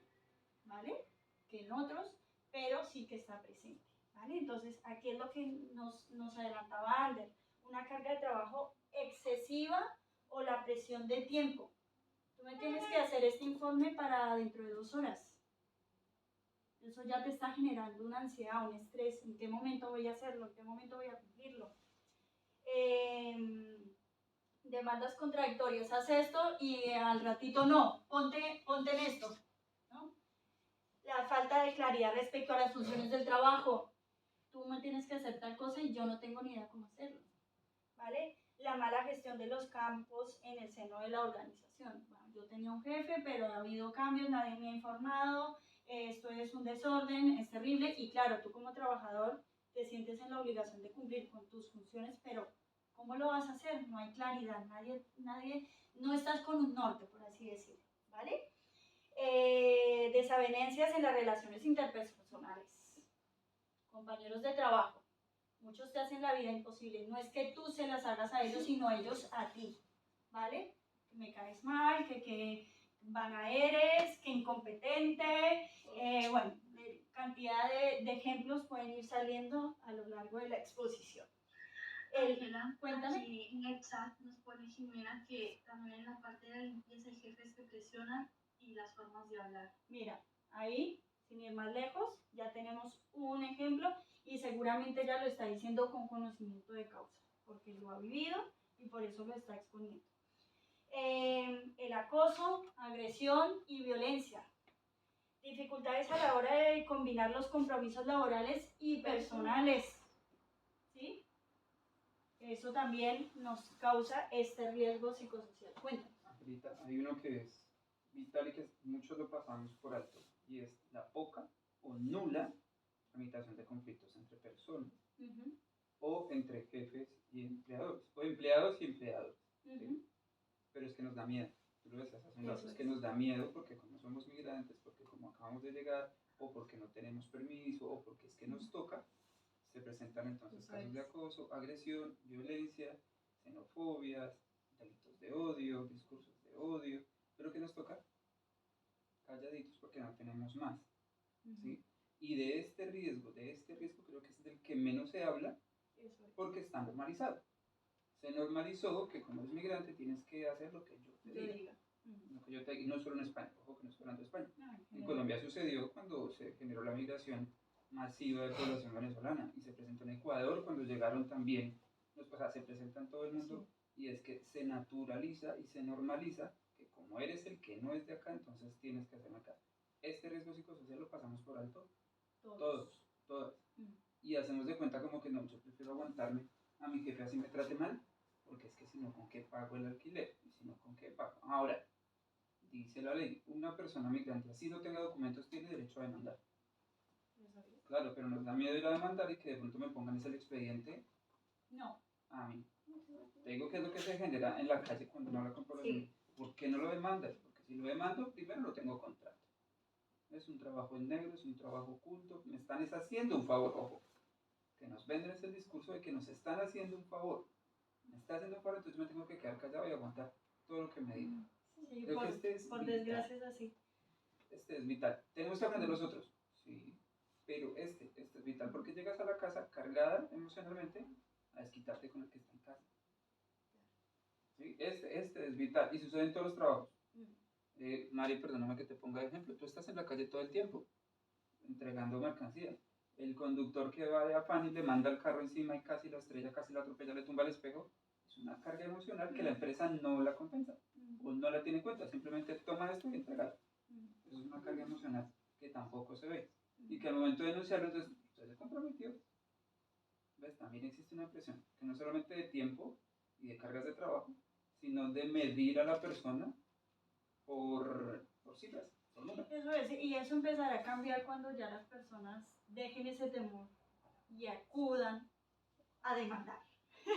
¿vale? Que en otros, pero sí que está presente, ¿vale? Entonces, aquí es lo que nos adelantaba Ander, una carga de trabajo excesiva o la presión de tiempo. Tú me tienes que hacer este informe para dentro de 2 horas. Eso ya te está generando una ansiedad, un estrés. ¿En qué momento voy a hacerlo? ¿En qué momento voy a cumplirlo? Demandas contradictorias, haz esto y al ratito no, ponte en esto, ¿no? La falta de claridad respecto a las funciones del trabajo, tú me tienes que hacer tal cosa y yo no tengo ni idea cómo hacerlo, ¿vale? La mala gestión de los campos en el seno de la organización. Bueno, yo tenía un jefe, pero ha habido cambios, nadie me ha informado, esto es un desorden, es terrible y claro, tú como trabajador te sientes en la obligación de cumplir con tus funciones, pero ¿cómo lo vas a hacer? No hay claridad, nadie, no estás con un norte, por así decirlo, ¿vale? Desavenencias en las relaciones interpersonales, compañeros de trabajo, muchos te hacen la vida imposible, no es que tú se las hagas a ellos, sino ellos a ti, ¿vale? Que me caes mal, que vaga eres, que incompetente, bueno, cantidad de ejemplos pueden ir saliendo a lo largo de la exposición. Cuéntame. Aquí en el chat nos pone Jimena que también en la parte de la limpieza hay jefes que presionan y las formas de hablar. Mira, ahí, sin ir más lejos, ya tenemos un ejemplo y seguramente ella lo está diciendo con conocimiento de causa, porque lo ha vivido y por eso lo está exponiendo. El acoso, agresión y violencia. Dificultades a la hora de combinar los compromisos laborales y personales. ¿Sí? Eso también nos causa este riesgo psicosocial. Cuéntanos. Ahorita hay uno que es vital y que muchos lo pasamos por alto, y es la poca o nula tramitación de conflictos entre personas o entre jefes y empleadores, o empleados y empleadores. ¿Sí? Pero es que nos da miedo. Tú lo decías hace un rato, es que nos da miedo porque como somos migrantes, porque como acabamos de llegar, o porque no tenemos permiso, o porque es que nos toca, se presentan entonces casos de acoso, agresión, violencia, xenofobias, delitos de odio, discursos de odio, pero ¿qué nos toca? Calladitos porque no tenemos más. ¿Sí? Y de este riesgo creo que es del que menos se habla porque está normalizado. Se normalizó que como eres migrante tienes que hacer lo que yo te diga. Lo que yo te diga, y no solo en España, ojo que no estoy hablando de España. En Colombia sucedió cuando se generó la migración masiva de población venezolana y se presentó en Ecuador cuando llegaron también, o sea, se presenta en todo el mundo, y es que se naturaliza y se normaliza que como eres el que no es de acá, entonces tienes que hacerme acá. Este riesgo psicosocial lo pasamos por alto todas. Y hacemos de cuenta como que no, yo prefiero aguantarme a mi jefe así me trate mal, porque es que si no, ¿con qué pago el alquiler? Y si no, ¿con qué pago? Ahora, dice la ley, una persona migrante, así no tenga documentos, tiene derecho a demandar. Claro, pero nos da miedo ir a demandar y que de pronto me pongan ese el expediente. No. A mí. Te digo que es lo que se genera en la calle cuando no habla con población. ¿Por qué no lo demandas? Porque si lo demando, primero lo tengo contrato. Es un trabajo en negro, es un trabajo oculto. Me están haciendo un favor, ojo. Que nos venden ese discurso de que nos están haciendo un favor. Me está haciendo un favor, entonces me tengo que quedar callado y aguantar todo lo que me digan. Sí, por desgracia es así. Este es vital. Tenemos que aprender los otros. Sí. Pero este es vital porque llegas a la casa cargada emocionalmente a desquitarte con el que está en casa. ¿Sí? Este es vital y sucede en todos los trabajos. Mari, perdóname que te ponga de ejemplo. Tú estás en la calle todo el tiempo entregando mercancías. El conductor que va de afán y le manda el carro encima y casi la estrella, casi la atropella, le tumba el espejo, es una carga emocional que la empresa no la compensa o no la tiene en cuenta, simplemente toma esto y entrega. Eso es una carga emocional que tampoco se ve y que al momento de denunciarlo, entonces usted se comprometió. ¿Ves? También existe una presión que no solamente de tiempo y de cargas de trabajo, sino de medir a la persona por cifras. Eso es, y eso empezará a cambiar cuando ya las personas dejen ese temor y acudan a demandar.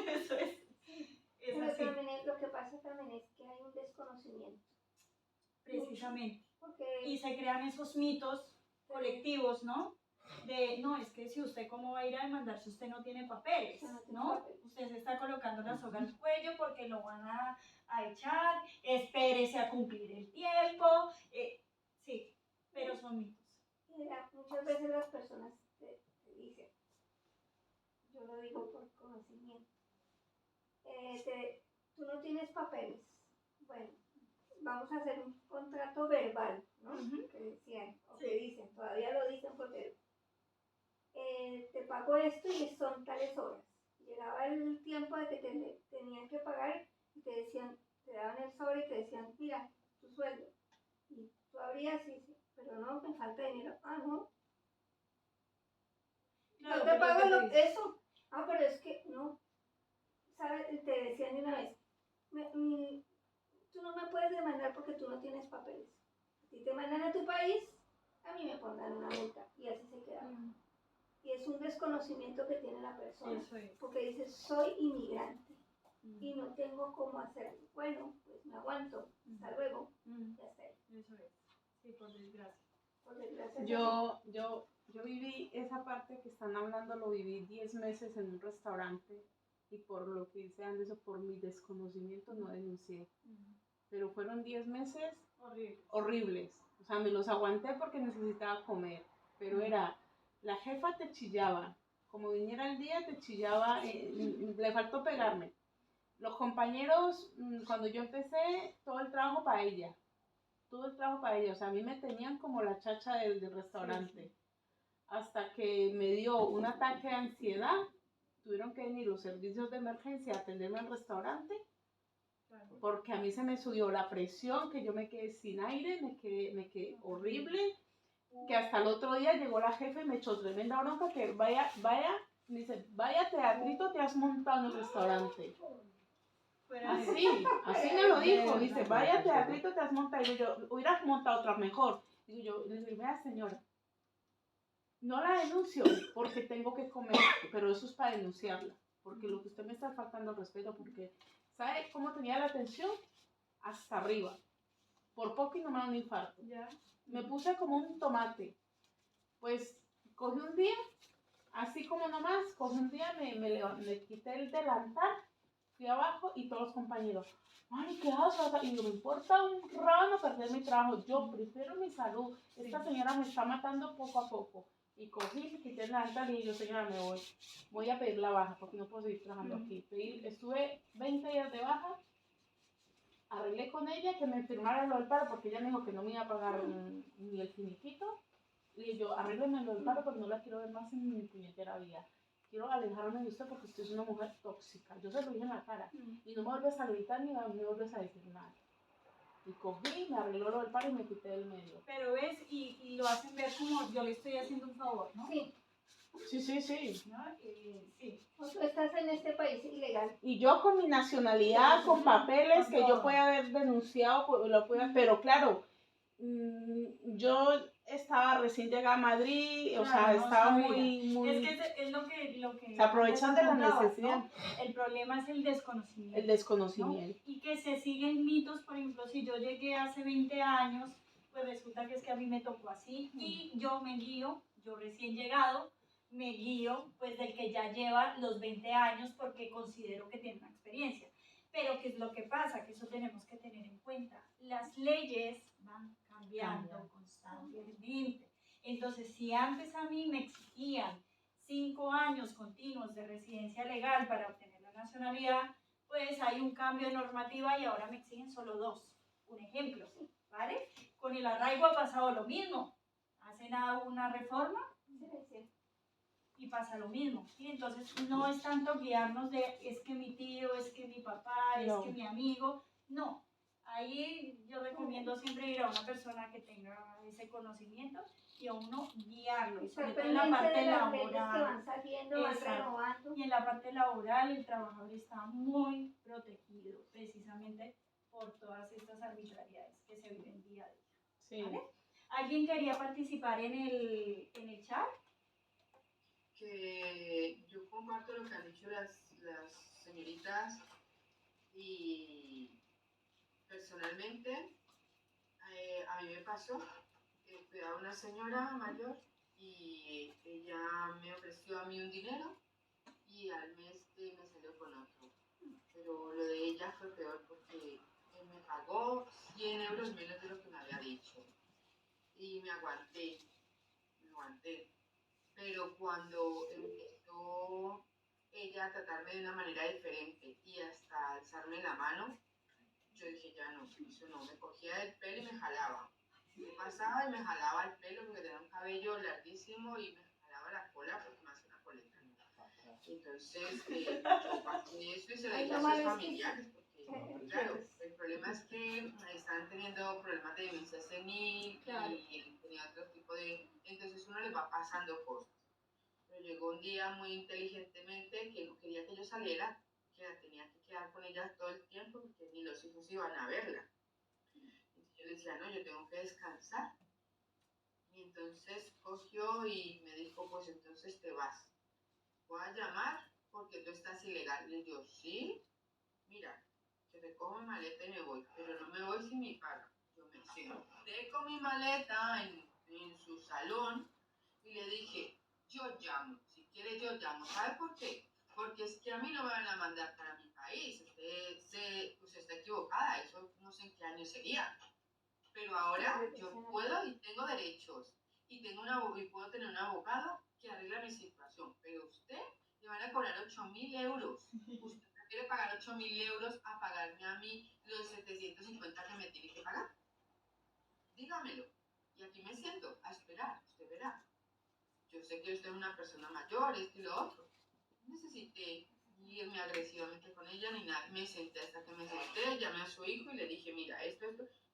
Eso es. Pero así. También lo que pasa también es que hay un desconocimiento. Precisamente. Porque... Y se crean esos mitos colectivos, ¿no? De, no, es que si usted cómo va a ir a demandar si usted no tiene papeles, ¿no? Usted se está colocando la soga al cuello porque lo van a echar, espérese a cumplir el tiempo, sí, pero son mitos. Muchas veces las personas te dicen, yo lo digo por conocimiento, tú no tienes papeles, bueno, vamos a hacer un contrato verbal, ¿no? Que decían, o que dicen, todavía lo dicen porque te pago esto y son tales horas. Llegaba el tiempo de que tenían que pagar y te decían, te daban el sobre y te decían, mira, tu sueldo. Y tú abrías y dices, pero no, me falta dinero. Ah, no. Claro, no te pago eso. Ah, pero es que no. ¿Sabes? Te decían de una vez, tú no me puedes demandar porque tú no tienes papeles. Si te mandan a tu país, a mí me pondrán una multa. Y así se queda. Y es un desconocimiento que tiene la persona. Porque dice, soy inmigrante y no tengo cómo hacerlo. Bueno, pues me aguanto. Hasta luego. Ya está. Eso es. Sí, por desgracia. Por desgracia. Yo viví esa parte que están hablando, lo viví 10 meses en un restaurante y por lo que dice Anderson, por mi desconocimiento no denuncié. Pero fueron 10 meses horribles. O sea, me los aguanté porque necesitaba comer. Pero era, la jefa te chillaba. Como viniera el día, te chillaba. Le faltó pegarme. Los compañeros, cuando yo empecé, todo el trabajo para ella. Todo el trabajo para ella. O sea, a mí me tenían como la chacha del restaurante. Sí. Hasta que me dio un ataque de ansiedad. Tuvieron que venir los servicios de emergencia a atenderme al restaurante. porque a mí se me subió la presión, que yo me quedé sin aire, me quedé horrible, que hasta el otro día llegó la jefa y me echó tremenda bronca, que vaya, me dice, vaya teatrito te has montado en el restaurante. Así me lo dijo, dice, vaya teatrito te has montado, y yo, hubieras montado otra mejor. Digo yo, le digo, vea señora, no la denuncio porque tengo que comer, pero eso es para denunciarla, porque lo que usted me está faltando al respeto, porque ¿sabe cómo tenía la tensión? Hasta arriba, por poco y no me da un infarto. Me puse como un tomate, pues cogí un día, así como nomás, cogí un día, me quité el delantal, fui abajo y todos los compañeros, ay, ¿qué haces? Y no me importa un rano perder mi trabajo, yo prefiero mi salud, esta señora me está matando poco a poco. Y cogí, me quité el delantal y yo, señora, me voy a pedir la baja porque no puedo seguir trabajando aquí. Estuve 20 días de baja, arreglé con ella que me firmara lo del paro porque ella me dijo que no me iba a pagar ni el finiquito. Y yo, arrégleme lo del paro porque no la quiero ver más en mi puñetera vida. Quiero alejarme de usted porque usted es una mujer tóxica. Yo se lo dije en la cara. Y no me vuelves a gritar ni me vuelves a decir nada. Y cogí, me arregló lo del paro y me quité del medio. Pero ves, y lo hacen ver como yo le estoy haciendo un favor, ¿no? Sí. Sí. ¿No? Sí. O tú estás en este país ilegal. Y yo con mi nacionalidad, con papeles que yo pueda haber denunciado, pero claro, yo estaba recién llegada a Madrid, o sea, estaba muy... Es que es lo que se aprovechan de la necesidad. ¿no? El problema es el desconocimiento. El desconocimiento. ¿No? Y que se siguen mitos, por ejemplo, si yo llegué hace 20 años, pues resulta que es que a mí me tocó así, y yo me guío, yo recién llegado, me guío pues del que ya lleva los 20 años porque considero que tiene una experiencia. Pero ¿qué es lo que pasa? Que eso tenemos que tener en cuenta. Las leyes van cambiando constantemente. Entonces, si antes a mí me exigían 5 años continuos de residencia legal para obtener la nacionalidad, pues hay un cambio de normativa y ahora me exigen solo 2. Un ejemplo, ¿vale? Con el arraigo ha pasado lo mismo. Hacen una reforma y pasa lo mismo, ¿sí? Entonces no es tanto guiarnos de es que mi tío, es que mi papá, es que mi amigo, no. Ahí yo recomiendo siempre ir a una persona que tenga ese conocimiento y a uno guiarlo, y sobre todo en la parte laboral. Y en la parte laboral el trabajador está muy protegido precisamente por todas estas arbitrariedades que se viven día a día. Sí. ¿Vale? ¿Alguien quería participar en el chat? Que yo comparto lo que han dicho las señoritas y personalmente a mí me pasó que cuidaba a una señora mayor y ella me ofreció a mí un dinero y al mes me salió con otro, pero lo de ella fue peor porque él me pagó 100 euros menos de lo que me había dicho y me aguanté. Pero cuando empezó ella a tratarme de una manera diferente y hasta alzarme la mano, yo dije, ya no, eso no, me cogía del pelo y me jalaba. Me pasaba y me jalaba el pelo porque tenía un cabello larguísimo y me jalaba la cola porque me hacía una coleta. Entonces, yo pasé eso y se lo dije a sus familiares porque, claro, el problema es que están teniendo problemas de demencia senil y tenía otro tipo de... Entonces uno les va pasando cosas. Pero llegó un día muy inteligentemente que no quería que yo saliera, que tenía que quedar con ella todo el tiempo porque ni los hijos iban a verla. Entonces yo le decía, no, yo tengo que descansar. Y entonces cogió y me dijo, pues entonces te vas. Voy a llamar porque tú estás ilegal. Y yo, sí, mira, que recojo mi maleta y me voy, pero no me voy sin mi paga. Yo me senté con mi maleta en su salón y le dije, yo llamo, si quiere yo llamo. ¿Sabe por qué? Porque es que a mí no me van a mandar para mi país. Usted está equivocada, eso no sé en qué año sería. Pero ahora yo puedo y tengo derechos y puedo tener un abogado que arregla mi situación. Pero usted le van a cobrar 8.000 euros. ¿Usted prefiere pagar 8.000 euros a pagarme a mí los 750 que me tiene que pagar? Dígamelo. Y aquí me siento a esperar, usted verá. Yo sé que usted es una persona mayor, esto y lo otro. Necesité irme agresivamente con ella ni nada. Me senté hasta que me senté, llamé a su hijo y le dije, mira, esto.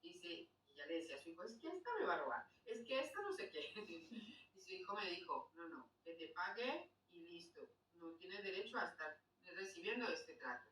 Y ella le decía a su hijo, es que esta me va a robar, es que esta no sé qué. Y su hijo me dijo, no, que te pague y listo. No tienes derecho a estar recibiendo este trato.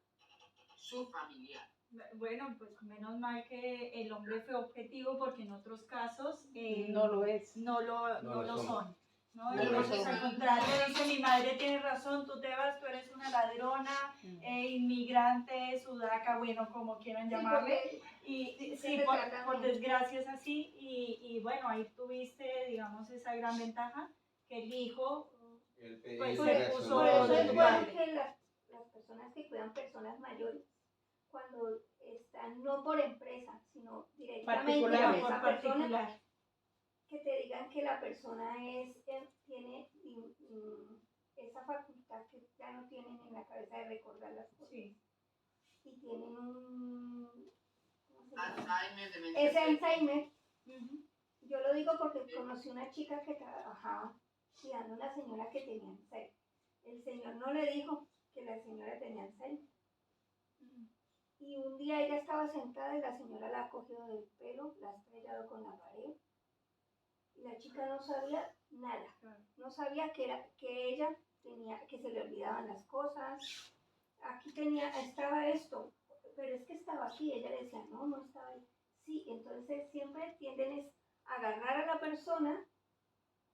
Su familiar. Bueno, pues menos mal que el hombre fue objetivo porque en otros casos no lo es. No lo son. ¿No? No Y lo entonces son. al contrario dice, mi madre tiene razón, tú te vas, tú eres una ladrona, inmigrante, sudaca, bueno, como quieran llamarle. Y sí, por desgracia es así. Y bueno, ahí tuviste, digamos, esa gran ventaja que el hijo pues se puso por eso de es tu bueno padre. que las personas que cuidan personas mayores, cuando están no por empresa, sino directamente con esa persona, que te digan que la persona tiene esa facultad que ya no tienen en la cabeza de recordar las cosas. Sí. Y tienen Alzheimer, ese Alzheimer. Yo lo digo porque conocí una chica que trabajaba cuidando a una señora que tenía Alzheimer. El señor no le dijo que la señora tenía Alzheimer. Y un día ella estaba sentada y la señora la ha cogido del pelo, la ha estrellado con la pared. Y la chica no sabía nada. No sabía que ella tenía, que se le olvidaban las cosas. Aquí estaba esto, pero es que estaba aquí. Ella le decía, no estaba ahí. Sí, entonces siempre tienden a agarrar a la persona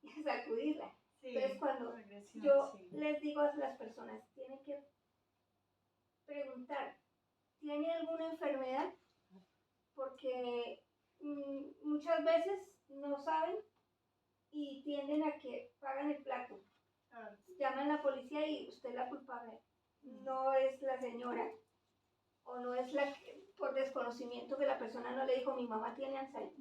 y a sacudirla. Sí, entonces cuando yo les digo a las personas, tienen que preguntar, ¿tiene alguna enfermedad? Porque muchas veces no saben y tienden a que pagan el plato. Llaman a la policía y usted es la culpable. No es la señora. O no es por desconocimiento que la persona no le dijo, mi mamá tiene Alzheimer.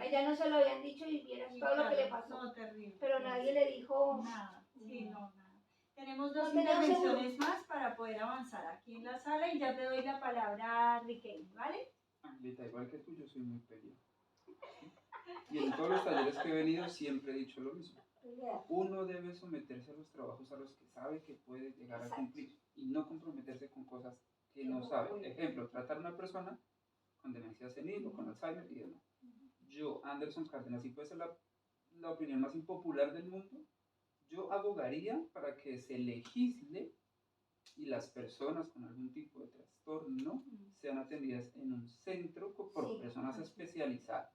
A ella no se lo habían dicho y vieras todo lo que le pasó. No, terrible. Pero nadie le dijo nada. Sí, nada. Tenemos dos intervenciones más para poder avanzar aquí en la sala y ya te doy la palabra a Riquelme, ¿vale? Angelita, igual que tú, yo soy muy peleón. Y en todos los talleres que he venido siempre he dicho lo mismo. Uno debe someterse a los trabajos a los que sabe que puede llegar a cumplir y no comprometerse con cosas que no sabe. Ejemplo, tratar a una persona con demencia senil o con Alzheimer y demás. Yo, Anderson Cárdenas, y puede ser la opinión más impopular del mundo, yo abogaría para que se legisle y las personas con algún tipo de trastorno sean atendidas en un centro por personas especializadas.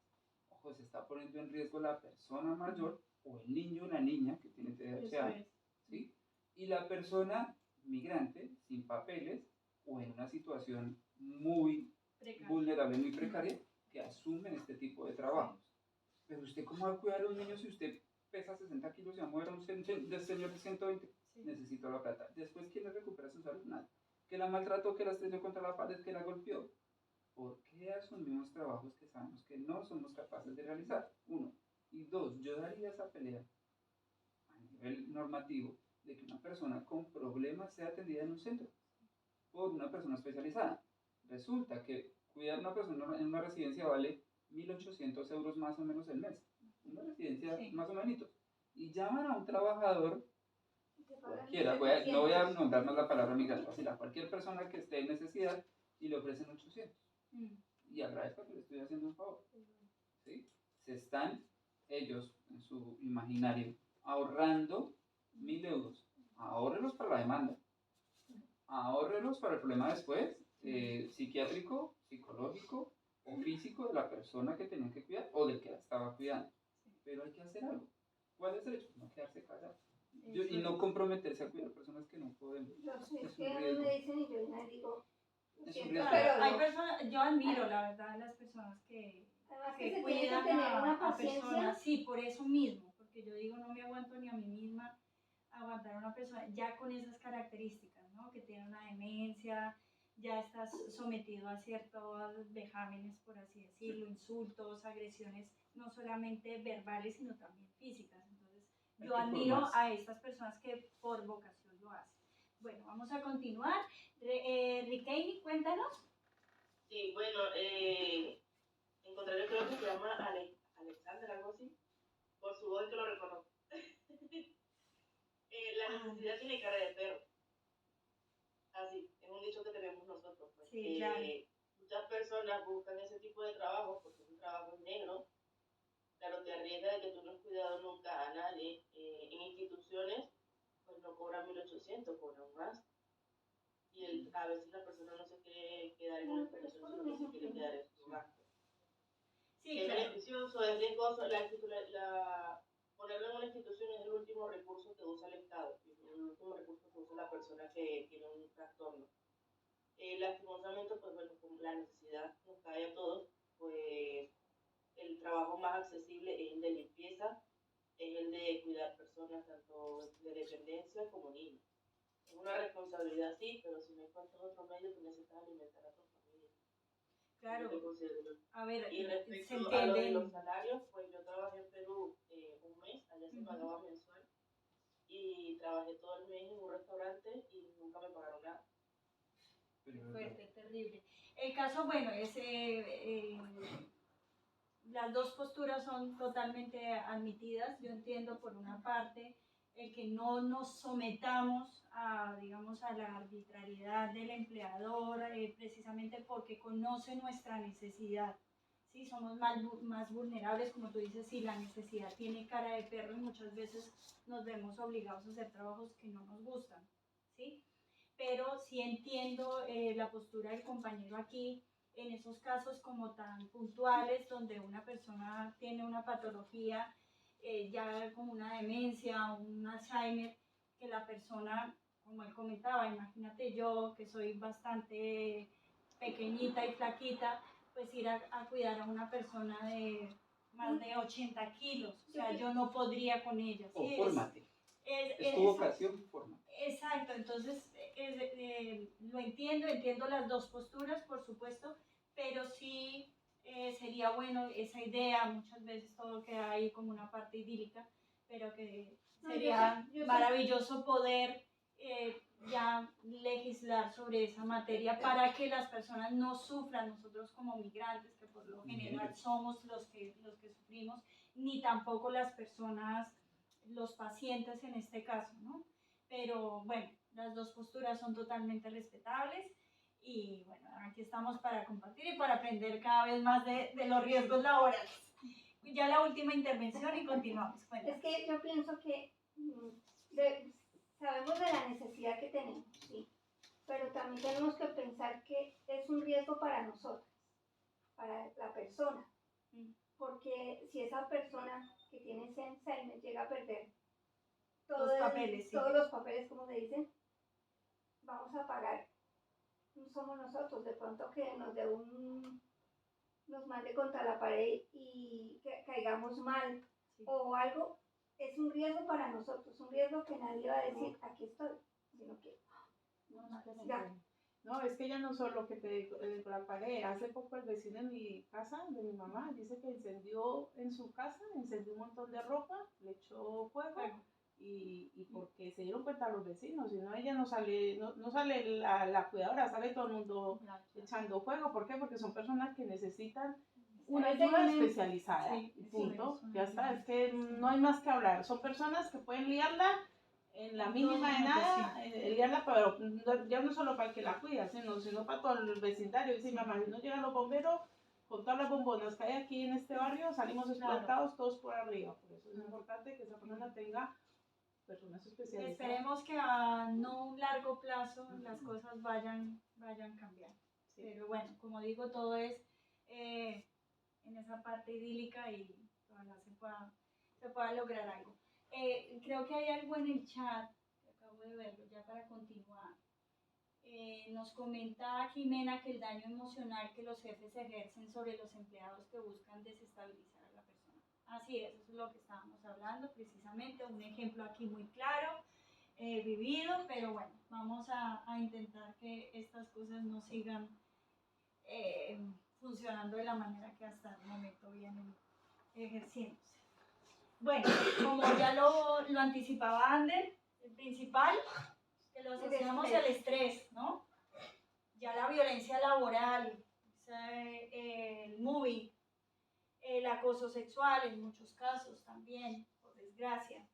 Ojo, se está poniendo en riesgo la persona mayor o el niño o la niña que tiene TDAH, ¿sí? Y la persona migrante sin papeles o en una situación muy vulnerable, muy precaria, que asumen este tipo de trabajos. Pero usted, ¿cómo va a cuidar a un niño si usted pesa 60 kilos y va a mover a un señor de 120? Necesito la plata. Después, ¿quién le recupera su salud? Nada. Que la maltrató, que la estrelló contra la pared, que la golpeó. ¿Por qué asumimos trabajos que sabemos que no somos capaces de realizar? Uno. Y dos, yo daría esa pelea a nivel normativo de que una persona con problemas sea atendida en un centro por una persona especializada. Resulta que cuidar a una persona en una residencia vale 1.800 euros más o menos el mes. Una residencia más o menos. Y llaman a un trabajador cualquiera, no voy a nombrar más la palabra migrante, así a cualquier persona que esté en necesidad y le ofrecen 800. Y agradezco que le estoy haciendo un favor. ¿Sí? Se están ellos en su imaginario ahorrando 1.000 euros. Ahórrelos para la demanda. Ahórrelos para el problema después, psiquiátrico, psicológico o físico de la persona que tenía que cuidar o del que la estaba cuidando. Pero hay que hacer algo. ¿Cuál es el hecho? No quedarse callado. Y no comprometerse a cuidar personas que no podemos. Es que a mí me dicen y yo me digo, pero hay personas, yo admiro la verdad las personas que cuidan a personas, sí, por eso mismo, porque yo digo, no me aguanto ni a mí misma aguantar a una persona ya con esas características, ¿no? Que tiene una demencia, ya estás sometido a ciertos vejámenes, por así decirlo, insultos, agresiones, no solamente verbales, sino también físicas. Entonces, yo admiro a estas personas que por vocación lo hacen. Bueno, vamos a continuar. Riquelme, cuéntanos. Sí, bueno, encontré, creo que se llama Alexander, algo así, por su voz que lo reconozco. La necesidad tiene cara de perro. Sí, claro. Muchas personas buscan ese tipo de trabajo porque es un trabajo negro. Claro, te arriesga de que tú no has cuidado nunca a nadie. En instituciones, pues no cobran 1.800, cobran más. Y a veces la persona no se quiere quedar en una institución, sino que se quiere quedar en su hogar. Sí, Es claro. beneficioso, es riesgoso. Ponerlo en una institución es el último recurso que usa el Estado, es el último recurso que usa la persona que tiene un trastorno. Lastimosamente, pues bueno, como la necesidad nos cae a todos, pues el trabajo más accesible es el de limpieza, es el de cuidar personas tanto de dependencia como niños. Es una responsabilidad, sí, pero si no encuentras otro medio, tú necesitas alimentar a tu familia. Claro. A ver, Y se respecto a lo de entienden. los salarios, pues yo trabajé en Perú un mes, allá se pagaba mensual, y trabajé todo el mes en un restaurante y nunca me pagaron nada. Qué fuerte, terrible. El caso, bueno, es las dos posturas son totalmente admitidas. Yo entiendo por una parte el que no nos sometamos a, digamos, a la arbitrariedad del empleador, precisamente porque conoce nuestra necesidad. Sí, somos más vulnerables, como tú dices, si la necesidad tiene cara de perro y muchas veces nos vemos obligados a hacer trabajos que no nos gustan, ¿sí? Pero sí entiendo la postura del compañero aquí, en esos casos como tan puntuales, donde una persona tiene una patología, ya como una demencia, un Alzheimer, que la persona, como él comentaba, imagínate yo que soy bastante pequeñita y flaquita, pues ir a cuidar a una persona de más de 80 kilos, o sea, yo no podría con ella. O ¿sí? fórmate. Es tu vocación, fórmate. Exacto, entonces lo entiendo las dos posturas, por supuesto, pero sí sería bueno esa idea, muchas veces todo queda ahí como una parte idílica, pero que sería maravilloso poder ya legislar sobre esa materia para que las personas no sufran, nosotros como migrantes, que por lo general somos los que sufrimos, ni tampoco las personas, los pacientes en este caso, ¿no? Pero bueno, las dos posturas son totalmente respetables y bueno, aquí estamos para compartir y para aprender cada vez más de los riesgos laborales. Ya la última intervención y continuamos. Cuéntanos. Es que yo pienso que sabemos de la necesidad que tenemos, sí, pero también tenemos que pensar que es un riesgo para nosotros, para la persona, porque si esa persona que tiene ese Alzheimer llega a perder todos los papeles, como se dicen, vamos a pagar, no somos nosotros, de pronto que nos mande contra la pared y que caigamos mal o algo, es un riesgo para nosotros, un riesgo que nadie va a decir, aquí estoy, sino que ya. No, es que ya no solo que te digo la pared. Hace poco el vecino de mi casa, de mi mamá, dice que incendió en su casa, incendió un montón de ropa, le echó fuego. Y porque se dieron cuenta los vecinos, si no ella no sale la cuidadora, sale todo el mundo echando fuego. ¿Por qué? Porque son personas que necesitan una ayuda especializada, punto, ya está, es que no hay más que hablar, son personas que pueden liarla en la mínima de nada, liarla, pero ya no solo para el que la cuida, sino para todo el vecindario. Dice mamá, si no llegan los bomberos, con todas las bombonas que hay aquí en este barrio, salimos explotados todos por arriba. Por eso es importante que esa persona tenga personas especializadas. Esperemos que a no un largo plazo las cosas vayan cambiando. Sí. Pero bueno, como digo, todo es en esa parte idílica y ojalá se pueda lograr algo. Creo que hay algo en el chat, acabo de verlo ya para continuar. Nos comenta Jimena que el daño emocional que los jefes ejercen sobre los empleados que buscan desestabilizar a la persona. Así es, eso es lo que estábamos hablando precisamente, un ejemplo aquí muy claro, vivido, pero bueno, vamos a intentar que estas cosas no sigan funcionando de la manera que hasta el momento vienen ejerciéndose. Bueno, como ya lo anticipaba Ander, el principal, que lo asociamos al estrés, ¿no? Ya la violencia laboral, el moving, el acoso sexual en muchos casos también, por desgracia,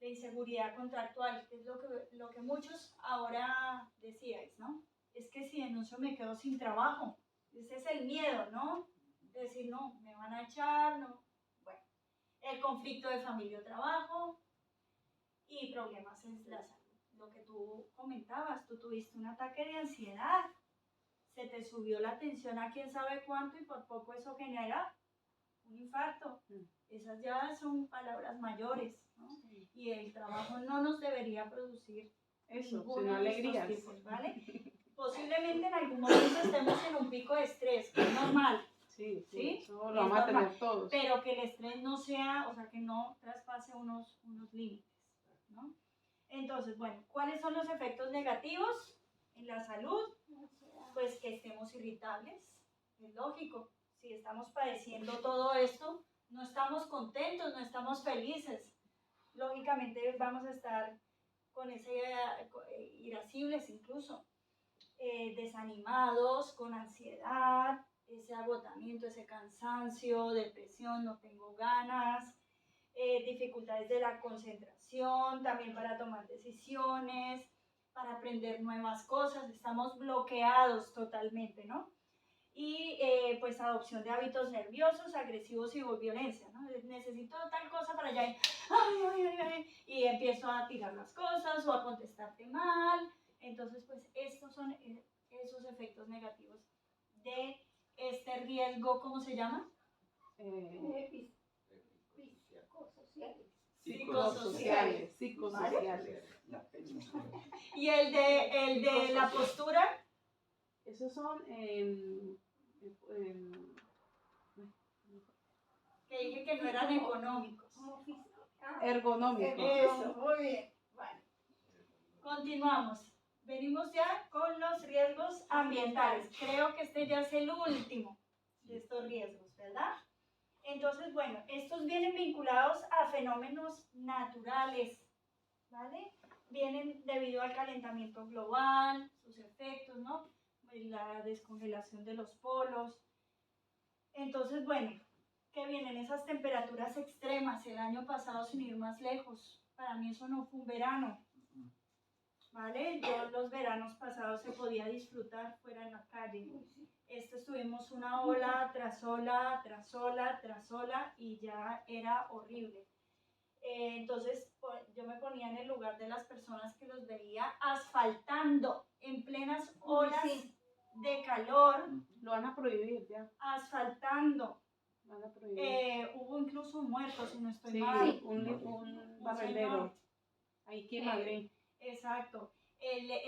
la inseguridad contractual, que es lo que muchos ahora decíais, ¿no? es que si denuncio me quedo sin trabajo. Ese es el miedo, ¿no? De decir, no, me van a echar, no. Bueno, el conflicto de familia o trabajo y problemas en la salud. Lo que tú comentabas, tú tuviste un ataque de ansiedad, se te subió la tensión a quién sabe cuánto y por poco eso genera un infarto. Esas ya son palabras mayores, ¿no? Y el trabajo no nos debería producir Eso, ninguno sino de estos alegrías. tipos, ¿vale? Posiblemente en algún momento estemos en un pico de estrés, que es normal, Sí, ¿sí? eso lo vamos a normal, tener todos. pero que el estrés no sea, o sea, que no traspase unos límites, ¿no? Entonces, bueno, ¿cuáles son los efectos negativos en la salud? Pues que estemos irritables, es lógico. Si estamos padeciendo todo esto, no estamos contentos, no estamos felices. Lógicamente vamos a estar con ese irascibles incluso, desanimados, con ansiedad, ese agotamiento, ese cansancio, depresión, no tengo ganas, dificultades de la concentración, también para tomar decisiones, para aprender nuevas cosas, estamos bloqueados totalmente, ¿no? Y pues adopción de hábitos nerviosos, agresivos y violencia, ¿no? Necesito tal cosa para allá y empiezo a tirar las cosas o a contestarte mal. Entonces, pues estos son esos efectos negativos de este riesgo, ¿cómo se llama? Psicosociales. ¿Vale? Y el de la postura. Esos son Que dije que no eran económicos. ergonómicos. Eso, muy bien. Bueno, continuamos. Venimos ya con los riesgos ambientales. Creo que este ya es el último de estos riesgos, ¿verdad? Entonces, bueno, estos vienen vinculados a fenómenos naturales, ¿vale? Vienen debido al calentamiento global, sus efectos, ¿no? La descongelación de los polos. Entonces, bueno, que vienen esas temperaturas extremas el año pasado sin ir más lejos. Para mí eso no fue un verano, ¿vale? Yo los veranos pasados se podía disfrutar fuera en la calle. Estuvimos una ola tras ola, tras ola, tras ola y ya era horrible. Entonces yo me ponía en el lugar de las personas que los veía asfaltando en plenas olas de calor. Lo van a prohibir ya. Asfaltando. Lo van a prohibir. Hubo incluso un muerto, si no estoy Sí, mal. un barrendero. Ahí que en Madrid. Exacto.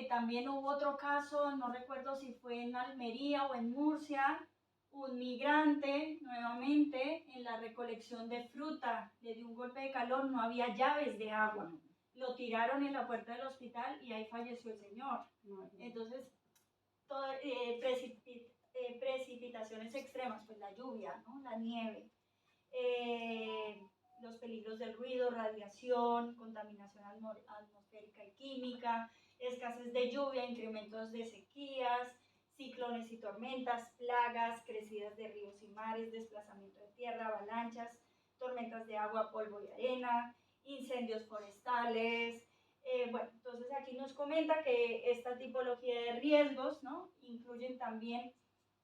También hubo otro caso, no recuerdo si fue en Almería o en Murcia, un migrante nuevamente en la recolección de fruta, le dio un golpe de calor, no había llaves de agua, lo tiraron en la puerta del hospital y ahí falleció el señor. Entonces, precipitaciones extremas, pues la lluvia, ¿no? La nieve, los peligros del ruido, radiación, contaminación atmosférica y química, escasez de lluvia, incrementos de sequías, ciclones y tormentas, plagas, crecidas de ríos y mares, desplazamiento de tierra, avalanchas, tormentas de agua, polvo y arena, incendios forestales. Bueno, entonces aquí nos comenta que esta tipología de riesgos, ¿no?, incluyen también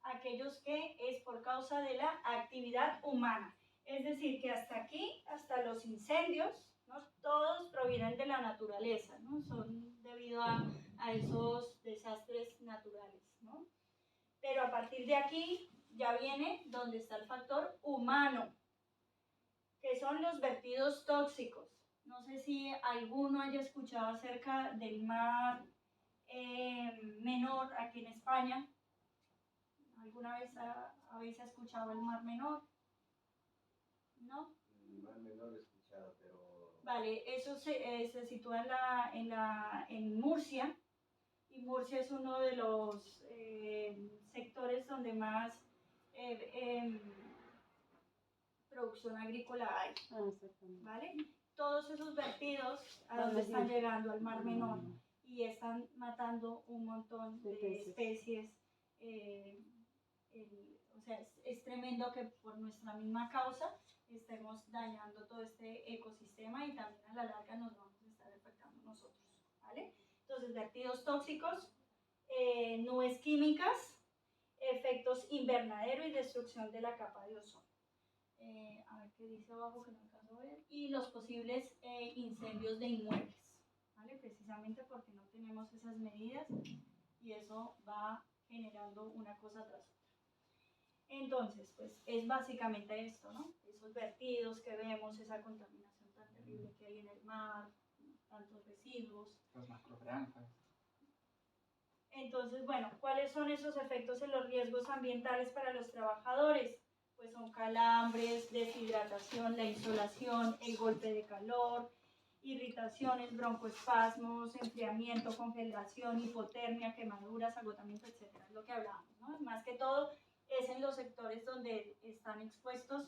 aquellos que es por causa de la actividad humana. Es decir, que hasta aquí, hasta los incendios, ¿no?, todos provienen de la naturaleza, ¿no? Son debido a esos desastres naturales, ¿no? Pero a partir de aquí ya viene donde está el factor humano, que son los vertidos tóxicos. No sé si alguno haya escuchado acerca del mar Menor aquí en España. ¿Alguna vez habéis escuchado el Mar Menor? ¿No? El Mar Menor he escuchado, pero... Vale, eso se sitúa en Murcia, y Murcia es uno de los sectores donde más producción agrícola hay, ¿vale? Todos esos vertidos a donde están llegando al Mar Menor y están matando un montón de especies. O sea, es tremendo que por nuestra misma causa estemos dañando todo este ecosistema y también a la larga nos vamos a estar afectando nosotros, ¿vale? Entonces, vertidos tóxicos, nubes químicas, efectos invernadero y destrucción de la capa de ozono. A ver qué dice abajo que no alcanzo a ver. Y los posibles incendios de inmuebles, ¿vale? Precisamente porque no tenemos esas medidas y eso va generando una cosa tras otra. Entonces, pues es básicamente esto, ¿no? Esos vertidos que vemos, esa contaminación tan terrible que hay en el mar, tantos residuos. Las macrogranjas. Entonces, bueno, ¿cuáles son esos efectos en los riesgos ambientales para los trabajadores? Pues son calambres, deshidratación, la insolación, el golpe de calor, irritaciones, broncoespasmos, enfriamiento, congelación, hipotermia, quemaduras, agotamiento, etc. Es lo que hablábamos, ¿no? Más que todo es en los sectores donde están expuestos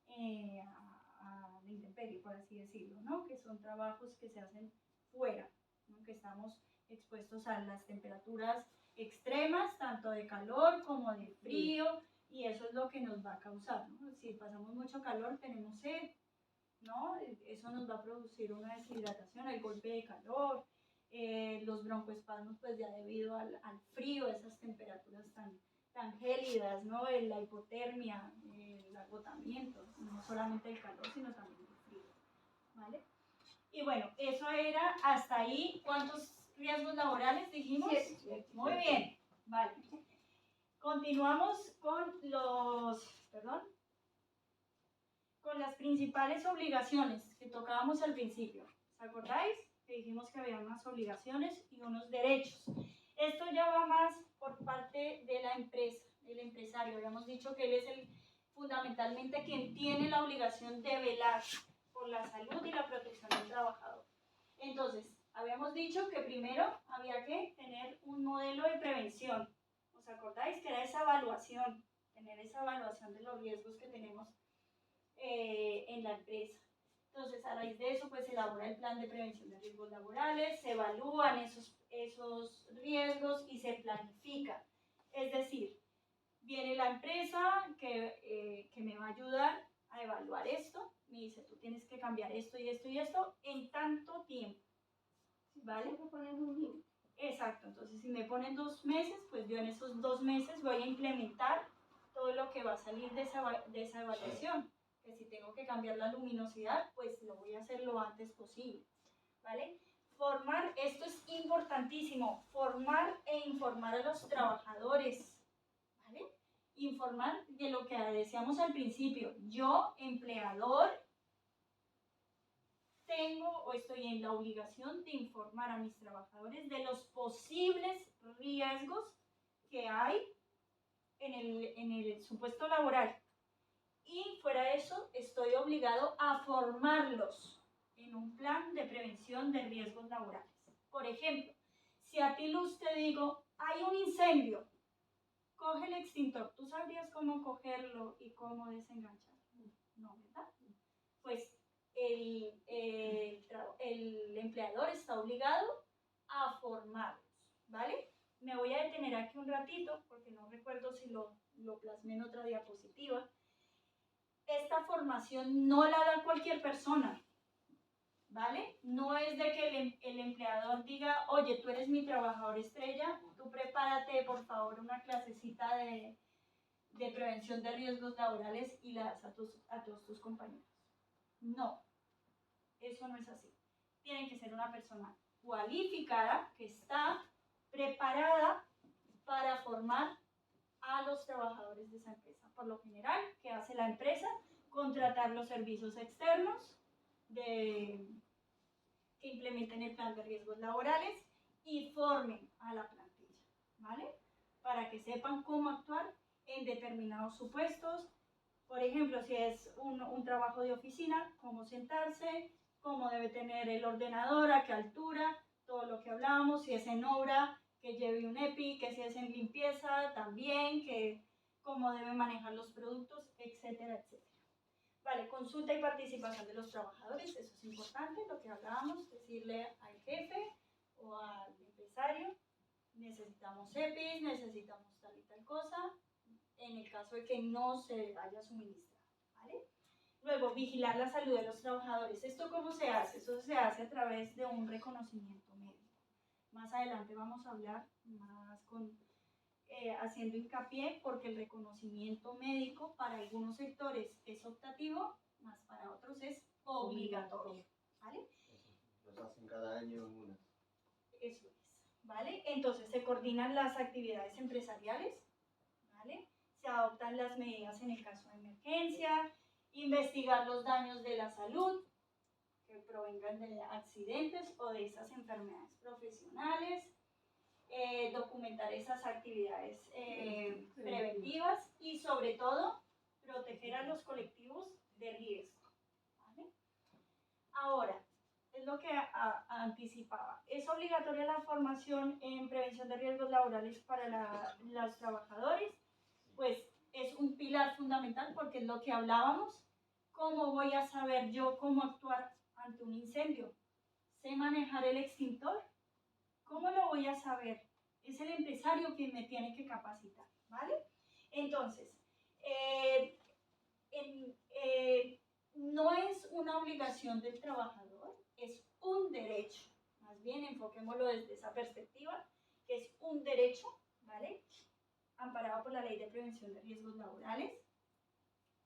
a la intemperie, por así decirlo, ¿no? Que son trabajos que se hacen fuera, ¿no? Que estamos expuestos a las temperaturas extremas, tanto de calor como de frío, y eso es lo que nos va a causar, ¿no? Si pasamos mucho calor, tenemos sed, ¿no? Eso nos va a producir una deshidratación, el golpe de calor, los broncoespasmos, pues ya debido al frío, esas temperaturas tan gélidas, ¿no? La hipotermia, el agotamiento, no solamente el calor, sino también el frío, ¿vale? Y bueno, eso era hasta ahí. ¿Cuántos riesgos laborales dijimos? 7. Muy bien, vale. Continuamos con con las principales obligaciones que tocábamos al principio. ¿Os acordáis? Que dijimos que había unas obligaciones y unos derechos. Esto ya va más por parte de la empresa, del empresario. Habíamos dicho que él es fundamentalmente quien tiene la obligación de velar por la salud y la protección del trabajador. Entonces, habíamos dicho que primero había que tener un modelo de prevención. ¿Os acordáis? Que era esa evaluación, tener esa evaluación de los riesgos que tenemos en la empresa. Entonces, a raíz de eso, pues se elabora el plan de prevención de riesgos laborales, se evalúan esos riesgos y se planifica. Es decir, viene la empresa que me va a ayudar a evaluar esto, me dice, tú tienes que cambiar esto y esto y esto en tanto tiempo, ¿vale? Siempre ponen un límite. Exacto, entonces si me ponen 2 meses, pues yo en esos 2 meses voy a implementar todo lo que va a salir de esa evaluación, que si tengo que cambiar la luminosidad, pues lo voy a hacer lo antes posible, ¿vale? Formar, esto es importantísimo, formar e informar a los trabajadores, ¿vale? Informar de lo que decíamos al principio, yo, empleador, tengo o estoy en la obligación de informar a mis trabajadores de los posibles riesgos que hay en el supuesto laboral. Y fuera de eso, estoy obligado a formarlos en un plan de prevención de riesgos laborales. Por ejemplo, si a ti, Luz, te digo, hay un incendio, coge el extintor. ¿Tú sabrías cómo cogerlo y cómo desengancharlo? No, ¿verdad? Pues el empleador está obligado a formarlos, ¿vale? Me voy a detener aquí un ratito porque no recuerdo si lo plasmé en otra diapositiva. Esta formación no la da cualquier persona, ¿vale? No es de que el empleador diga, oye, tú eres mi trabajador estrella, tú prepárate, por favor, una clasecita de prevención de riesgos laborales y la das a todos tus compañeros. No, eso no es así. Tiene que ser una persona cualificada que está preparada para formar a los trabajadores de esa empresa. Por lo general, ¿qué hace la empresa? Contratar los servicios externos que implementen el plan de riesgos laborales y formen a la plantilla, ¿vale? Para que sepan cómo actuar en determinados supuestos. Por ejemplo, si es un trabajo de oficina, cómo sentarse, cómo debe tener el ordenador, a qué altura, todo lo que hablábamos, si es en obra, que lleve un EPI, que si es en limpieza también, que cómo debe manejar los productos, etcétera, etcétera. Vale, consulta y participación de los trabajadores, eso es importante, lo que hablábamos, decirle al jefe o al empresario, necesitamos EPIs, necesitamos tal y tal cosa, en el caso de que no se haya suministrado, ¿vale? Luego, vigilar la salud de los trabajadores. ¿Esto cómo se hace? Eso se hace a través de un reconocimiento médico, más adelante vamos a hablar más haciendo hincapié porque el reconocimiento médico para algunos sectores es optativo, más para otros es obligatorio, ¿vale? Los hacen cada año en una. Eso es, ¿vale? Entonces se coordinan las actividades empresariales, ¿vale? Se adoptan las medidas en el caso de emergencia, investigar los daños de la salud que provengan de accidentes o de esas enfermedades profesionales, documentar esas actividades preventivas y sobre todo proteger a los colectivos de riesgo, ¿vale? Ahora, es lo que anticipaba. ¿Es obligatoria la formación en prevención de riesgos laborales para los trabajadores? Pues es un pilar fundamental porque es lo que hablábamos. ¿Cómo voy a saber yo cómo actuar ante un incendio? ¿Sé manejar el extintor? ¿Cómo lo voy a saber? Es el empresario quien me tiene que capacitar, ¿vale? Entonces, no es una obligación del trabajador, es un derecho. Más bien, enfoquémoslo desde esa perspectiva, que es un derecho, ¿vale? Amparado por la Ley de Prevención de Riesgos Laborales.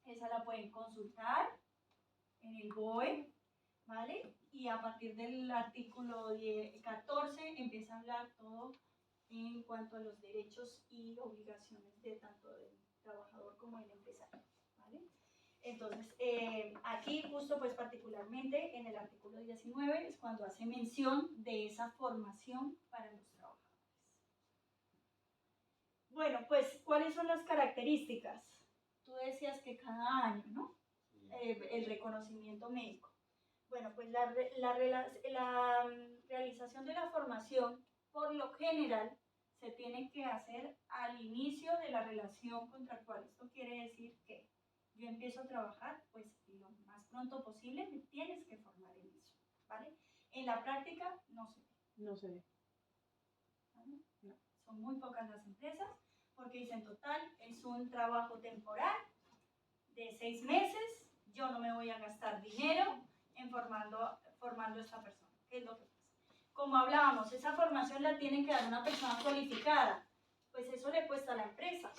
Esa la pueden consultar en el BOE, ¿vale? Y a partir del artículo 14 empieza a hablar todo en cuanto a los derechos y obligaciones de tanto del trabajador como del empresario, ¿vale? Entonces, aquí justo pues particularmente en el artículo 19 es cuando hace mención de esa formación para los trabajadores. Bueno, pues, ¿cuáles son las características? Tú decías que cada año, ¿no? El reconocimiento médico. Bueno, pues la realización de la formación, por lo general, se tiene que hacer al inicio de la relación contractual. Esto quiere decir que yo empiezo a trabajar, pues lo más pronto posible me tienes que formar en eso, ¿vale? En la práctica no se ve. No se ve. ¿Vale? No. Son muy pocas las empresas porque dicen, total, es un trabajo temporal de 6 meses, yo no me voy a gastar dinero en formando a esta persona. ¿Qué es lo que pasa? Como hablábamos, esa formación la tiene que dar una persona cualificada, pues eso le cuesta a la empresa.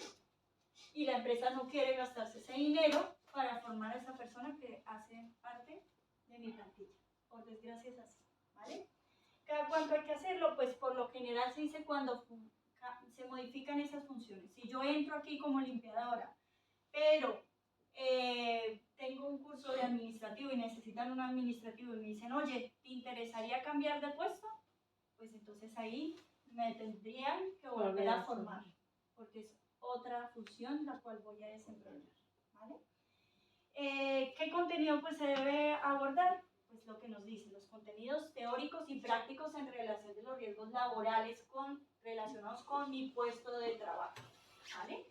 Y la empresa no quiere gastarse ese dinero para formar a esa persona que hace parte de mi plantilla. Por desgracia es así, ¿vale? ¿Cada cuánto hay que hacerlo? Pues por lo general se dice cuando se modifican esas funciones. Si yo entro aquí como limpiadora, pero tengo un curso de administrativo y necesitan un administrativo y me dicen, oye, ¿te interesaría cambiar de puesto? Pues entonces ahí me tendrían que volver a formar, porque es otra función la cual voy a desempeñar, ¿vale? ¿Qué contenido pues se debe abordar? Pues lo que nos dicen, los contenidos teóricos y prácticos en relación de los riesgos laborales relacionados con mi puesto de trabajo, ¿vale?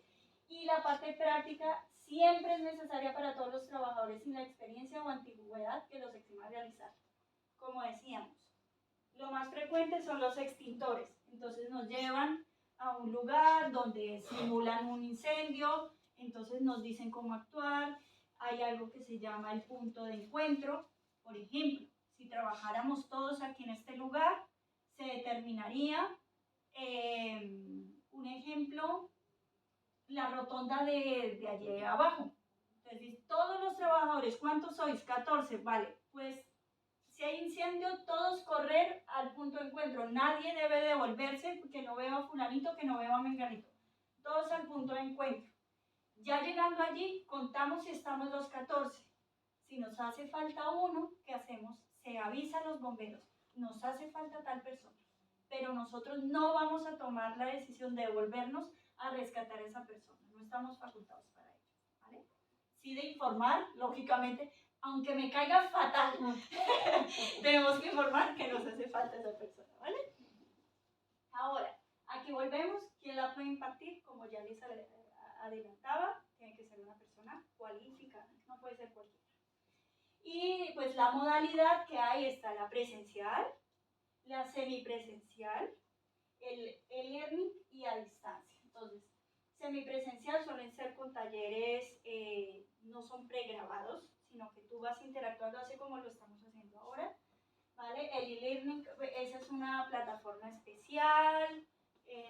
Y la parte práctica siempre es necesaria para todos los trabajadores sin la experiencia o antigüedad que los exima a realizar. Como decíamos, lo más frecuente son los extintores, entonces nos llevan a un lugar donde simulan un incendio, entonces nos dicen cómo actuar, hay algo que se llama el punto de encuentro. Por ejemplo, si trabajáramos todos aquí en este lugar, se determinaría, un ejemplo, la rotonda de allí abajo. Entonces, todos los trabajadores, ¿cuántos sois? 14, vale, pues si hay incendio, todos correr al punto de encuentro. Nadie debe devolverse porque no veo a fulanito, que no veo a menganito. Todos al punto de encuentro. Ya llegando allí, contamos si estamos los 14. Si nos hace falta uno, ¿qué hacemos? Se avisa a los bomberos. Nos hace falta tal persona. Pero nosotros no vamos a tomar la decisión de devolvernos a rescatar a esa persona. No estamos facultados para ello, ¿vale? Sí de informar, lógicamente, aunque me caiga fatal, tenemos que informar que nos hace falta esa persona, ¿vale? Ahora, aquí volvemos. ¿Quién la puede impartir? Como ya les adelantaba, tiene que ser una persona cualificada, no puede ser cualquiera. Y pues la modalidad que hay está la presencial, la semipresencial, el e-learning y a distancia. Entonces, semipresencial suelen ser con talleres, no son pregrabados, sino que tú vas interactuando así como lo estamos haciendo ahora, ¿vale? ¿vale? El e-learning, esa es una plataforma especial,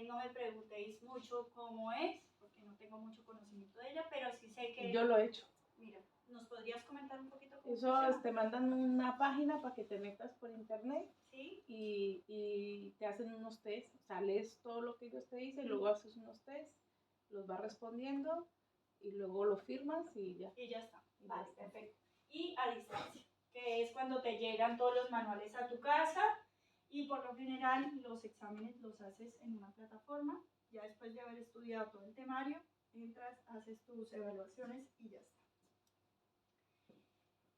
no me preguntéis mucho cómo es, porque no tengo mucho conocimiento de ella, pero sí sé que... Yo lo he hecho. Mira, ¿nos podrías comentar un poquito cómo Eso funciona? te mandan una página para que te metas por internet. ¿Sí? Y te hacen unos test, o sea, lees todo lo que ellos te dicen, luego haces unos test, los vas respondiendo y luego lo firmas y ya. Y ya está. Y Vale, ya está. perfecto. Y a distancia, que es cuando te llegan todos los manuales a tu casa y por lo general los exámenes los haces en una plataforma. Ya después de haber estudiado todo el temario, entras, haces tus evaluaciones y ya está.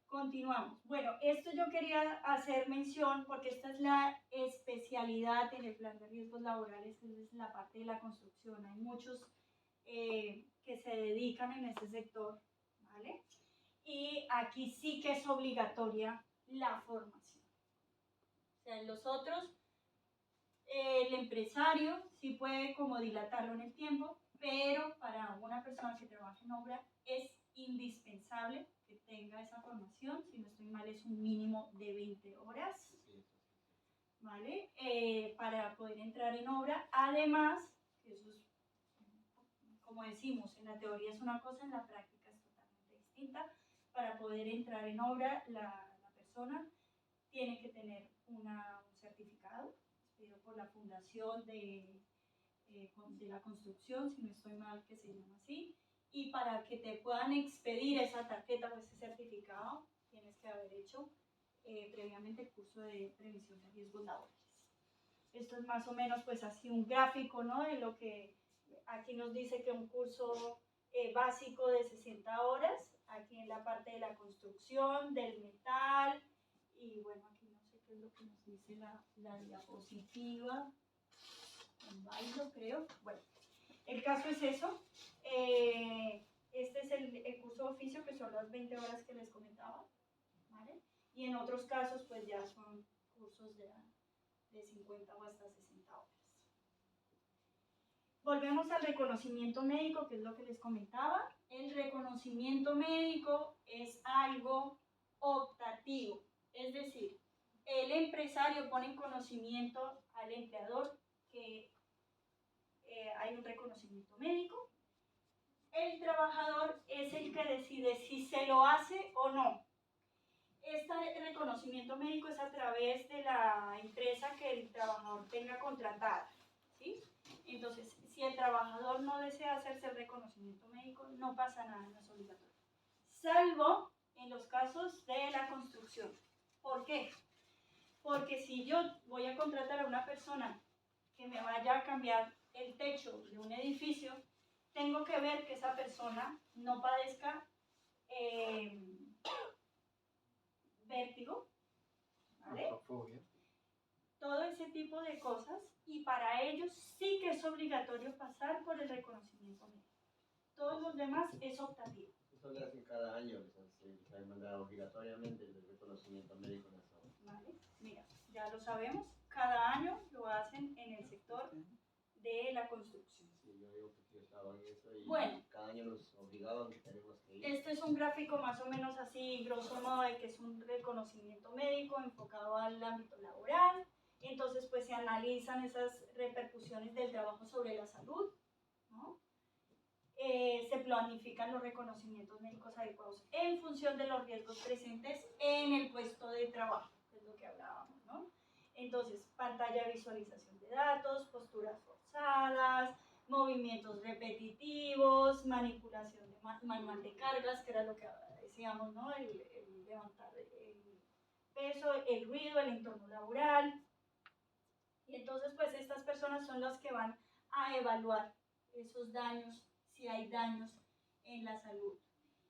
Continuamos. Bueno, esto yo quería hacer mención porque esta es la especialidad en el plan de riesgos laborales, que es la parte de la construcción. Hay muchos que se dedican en ese sector, ¿vale? Y aquí sí que es obligatoria la formación. O sea, en los otros, el empresario sí puede como dilatarlo en el tiempo, pero para una persona que trabaja en obra es indispensable que tenga esa formación. Si no estoy mal, es un mínimo de 20 horas, ¿vale? Para poder entrar en obra. Además, que eso es, como decimos, en la teoría es una cosa, en la práctica es totalmente distinta. Para poder entrar en obra, la persona tiene que tener un certificado expedido por la Fundación de la Construcción, si no estoy mal, que se llama así. Y para que te puedan expedir esa tarjeta o ese certificado, tienes que haber hecho previamente el curso de prevención de riesgos laborales. Esto es más o menos pues así un gráfico, ¿no? De lo que aquí nos dice que un curso básico de 60 horas, aquí en la parte de la construcción, del metal, y bueno, aquí no sé qué es lo que nos dice la diapositiva, un bailo creo. Bueno, el caso es eso. Este es el curso de oficio, que son las 20 horas que les comentaba, ¿vale? Y en otros casos pues ya son cursos de 50 o hasta 60 horas. Volvemos al reconocimiento médico, que es lo que les comentaba. El reconocimiento médico es algo optativo, es decir, el empresario pone en conocimiento al empleador que hay un reconocimiento médico. El trabajador es el que decide si se lo hace o no. Este reconocimiento médico es a través de la empresa que el trabajador tenga contratada, ¿sí? Entonces, si el trabajador no desea hacerse el reconocimiento médico, no pasa nada, no es obligatorio. Salvo en los casos de la construcción. ¿Por qué? Porque si yo voy a contratar a una persona que me vaya a cambiar el techo de un edificio, tengo que ver que esa persona no padezca vértigo, ¿vale? Todo ese tipo de cosas, y para ellos sí que es obligatorio pasar por el reconocimiento médico. Todos los demás es optativo. Eso lo hacen cada año, se manda obligatoriamente el reconocimiento médico en esa obra. ¿Vale? Mira, ya lo sabemos, cada año lo hacen en el sector de la construcción. Sí, yo digo que yo estaba en eso y bueno, cada año nos obligaban que tenemos que ir. Este es un gráfico más o menos así, grosso modo, de que es un reconocimiento médico enfocado al ámbito laboral. Entonces, pues se analizan esas repercusiones del trabajo sobre la salud, ¿no? Se planifican los reconocimientos médicos adecuados en función de los riesgos presentes en el puesto de trabajo, que es lo que hablábamos, ¿no? Entonces, pantalla de visualización de datos, posturas forzadas, movimientos repetitivos, manipulación de manual de cargas, que era lo que decíamos, ¿no? El levantar el peso, el ruido, el entorno laboral. Y entonces, pues estas personas son las que van a evaluar esos daños, si hay daños en la salud.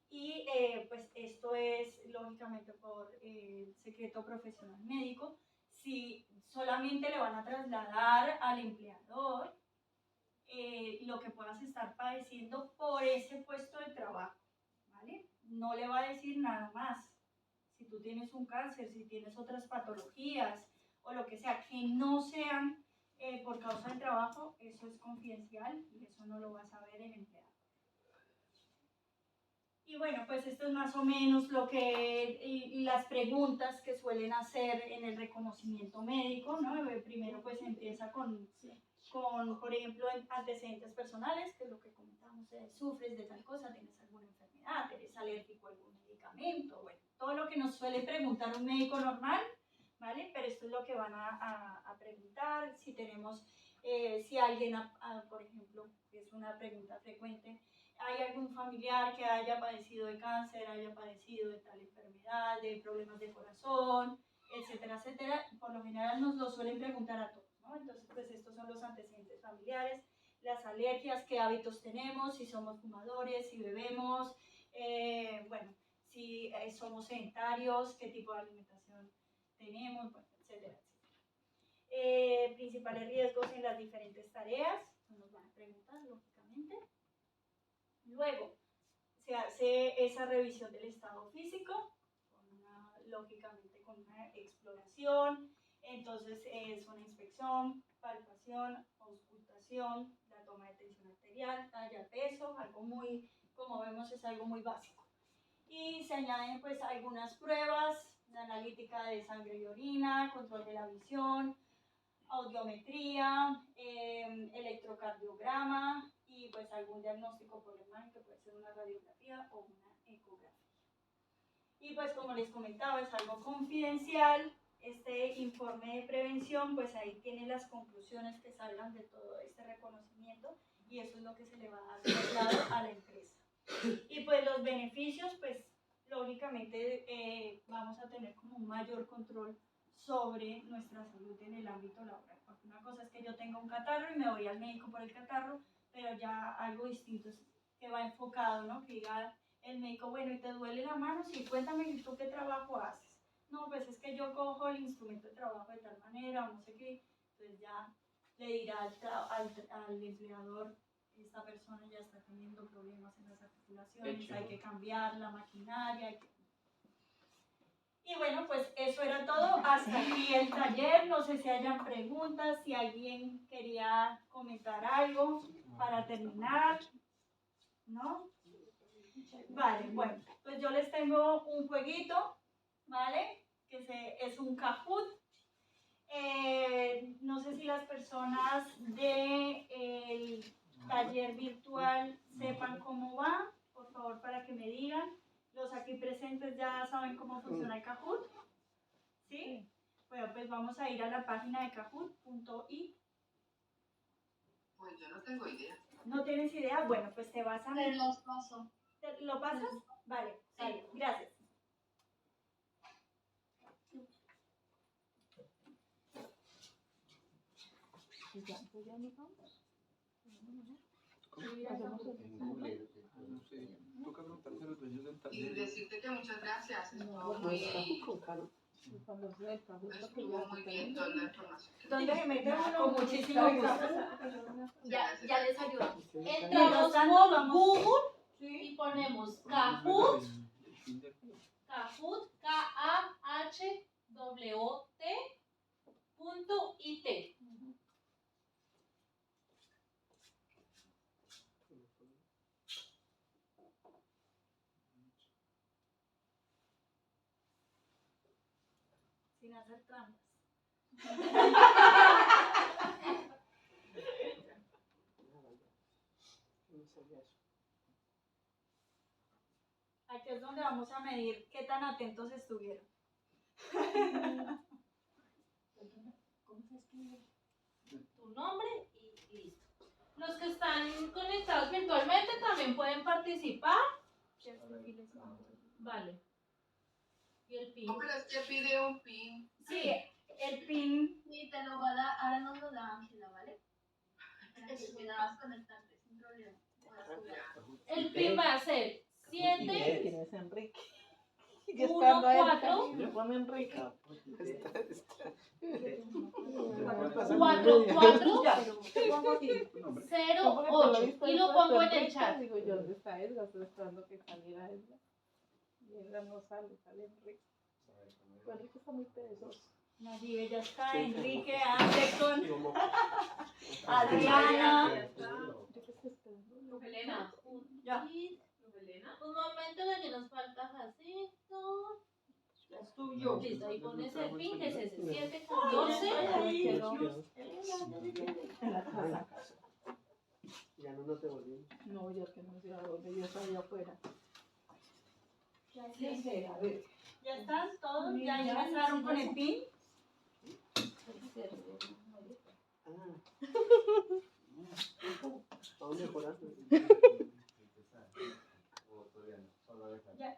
Y pues esto es lógicamente por el secreto profesional médico. Si solamente le van a trasladar al empleador lo que puedas estar padeciendo por ese puesto de trabajo, ¿vale? No le va a decir nada más. Si tú tienes un cáncer, si tienes otras patologías o lo que sea, que no sean por causa del trabajo, eso es confidencial y eso no lo vas a ver el empleado. Y bueno, pues esto es más o menos lo que, y las preguntas que suelen hacer en el reconocimiento médico, ¿no? Primero pues empieza con, por ejemplo, antecedentes personales, que es lo que comentamos, sufres de tal cosa, tienes alguna enfermedad, eres alérgico a algún medicamento, bueno, todo lo que nos suele preguntar un médico normal, ¿vale? Pero esto es lo que van a preguntar, si tenemos, si alguien, por ejemplo, que es una pregunta frecuente, hay algún familiar que haya padecido de cáncer, haya padecido de tal enfermedad, de problemas de corazón, etcétera, etcétera. Por lo general nos lo suelen preguntar a todos, ¿no? Entonces, pues estos son los antecedentes familiares, las alergias, qué hábitos tenemos, si somos fumadores, si bebemos, bueno, si somos sedentarios, qué tipo de alimentación tenemos, bueno, etcétera, etcétera. Principales riesgos en las diferentes tareas, nos van a preguntar, lógicamente. Luego, se hace esa revisión del estado físico, lógicamente con una exploración, entonces es una inspección, palpación, auscultación, la toma de tensión arterial, talla, peso, algo muy, como vemos, es algo muy básico. Y se añaden pues algunas pruebas, la analítica de sangre y orina, control de la visión, audiometría, electrocardiograma y pues algún diagnóstico por imagen que puede ser una radiografía o una ecografía. Y pues como les comentaba, es algo confidencial. Este informe de prevención, pues ahí tiene las conclusiones que salgan de todo este reconocimiento y eso es lo que se le va a dar traslado a la empresa. Y pues los beneficios, pues lógicamente vamos a tener como un mayor control sobre nuestra salud en el ámbito laboral. Porque una cosa es que yo tenga un catarro y me voy al médico por el catarro, pero ya algo distinto es que va enfocado, ¿no? Que diga el médico, bueno, ¿y te duele la mano? Sí, cuéntame, ¿y tú qué trabajo haces? No, pues es que yo cojo el instrumento de trabajo de tal manera o no sé qué. Entonces ya le dirá al empleador, esta persona ya está teniendo problemas en las articulaciones, hay que cambiar la maquinaria, Y bueno, pues eso era todo. Hasta aquí el taller. No sé si hayan preguntas, si alguien quería comentar algo para terminar. ¿No? Vale, bueno, pues yo les tengo un jueguito, ¿vale? Que es un Kahoot. No sé si las personas del taller virtual sepan cómo va. Por favor, para que me digan. Los aquí presentes ya saben cómo funciona el Kahoot. ¿Sí? Bueno, pues vamos a ir a la página de kahoot.it. Pues yo no tengo idea. ¿No tienes idea? Bueno, pues te vas a... Te los paso. ¿Lo pasas? Vale, vale, gracias. ¿Ya nos vamos? Toca preguntarse a los dueños del Y taller. decirte que muchas gracias. Estuvo muy bien toda la información. ¿Dónde me meten? Con muchísimo gusto. Ya les ayudo. Entramos por Google y ponemos Kahoot, KAHWT.it. Sin hacer trampas. Aquí es donde vamos a medir qué tan atentos estuvieron. ¿Cómo se escribe? Tu nombre y listo. Los que están conectados virtualmente también pueden participar. Vale. Y el PIN. No, pero es que pide un PIN. Sí, el PIN. Sí, te lo va a dar, ahora nos lo da Ángela, ¿vale? Para que puedas conectarte sin problema. El PIN va a ser 7. ¿Quién es Enrique? 1, 4. Le pone Enrique. 4, 4, 0, 8. Y lo pongo en el chat. Digo yo, ¿dónde está Edgar? Estoy esperando que saliera Edgar. Y Edgar no sale, sale Enrique. Pero Enrique está muy perezoso. Nadie, ya está. Enrique, Anderson, Adriana. Elena. Ya. Un momento de que nos falta Jacinto. Es tuyo. Listo, ahí pones el pin, que es ese, 7, Ahí 14. Ya no te volví. No, yo que no se iba a volver, yo estaba afuera. Sí, sí, a ver. ¿Ya están todos? ¿Ya empezaron con el pin? Aún mejoraste. O todavía no, solo deja. Ya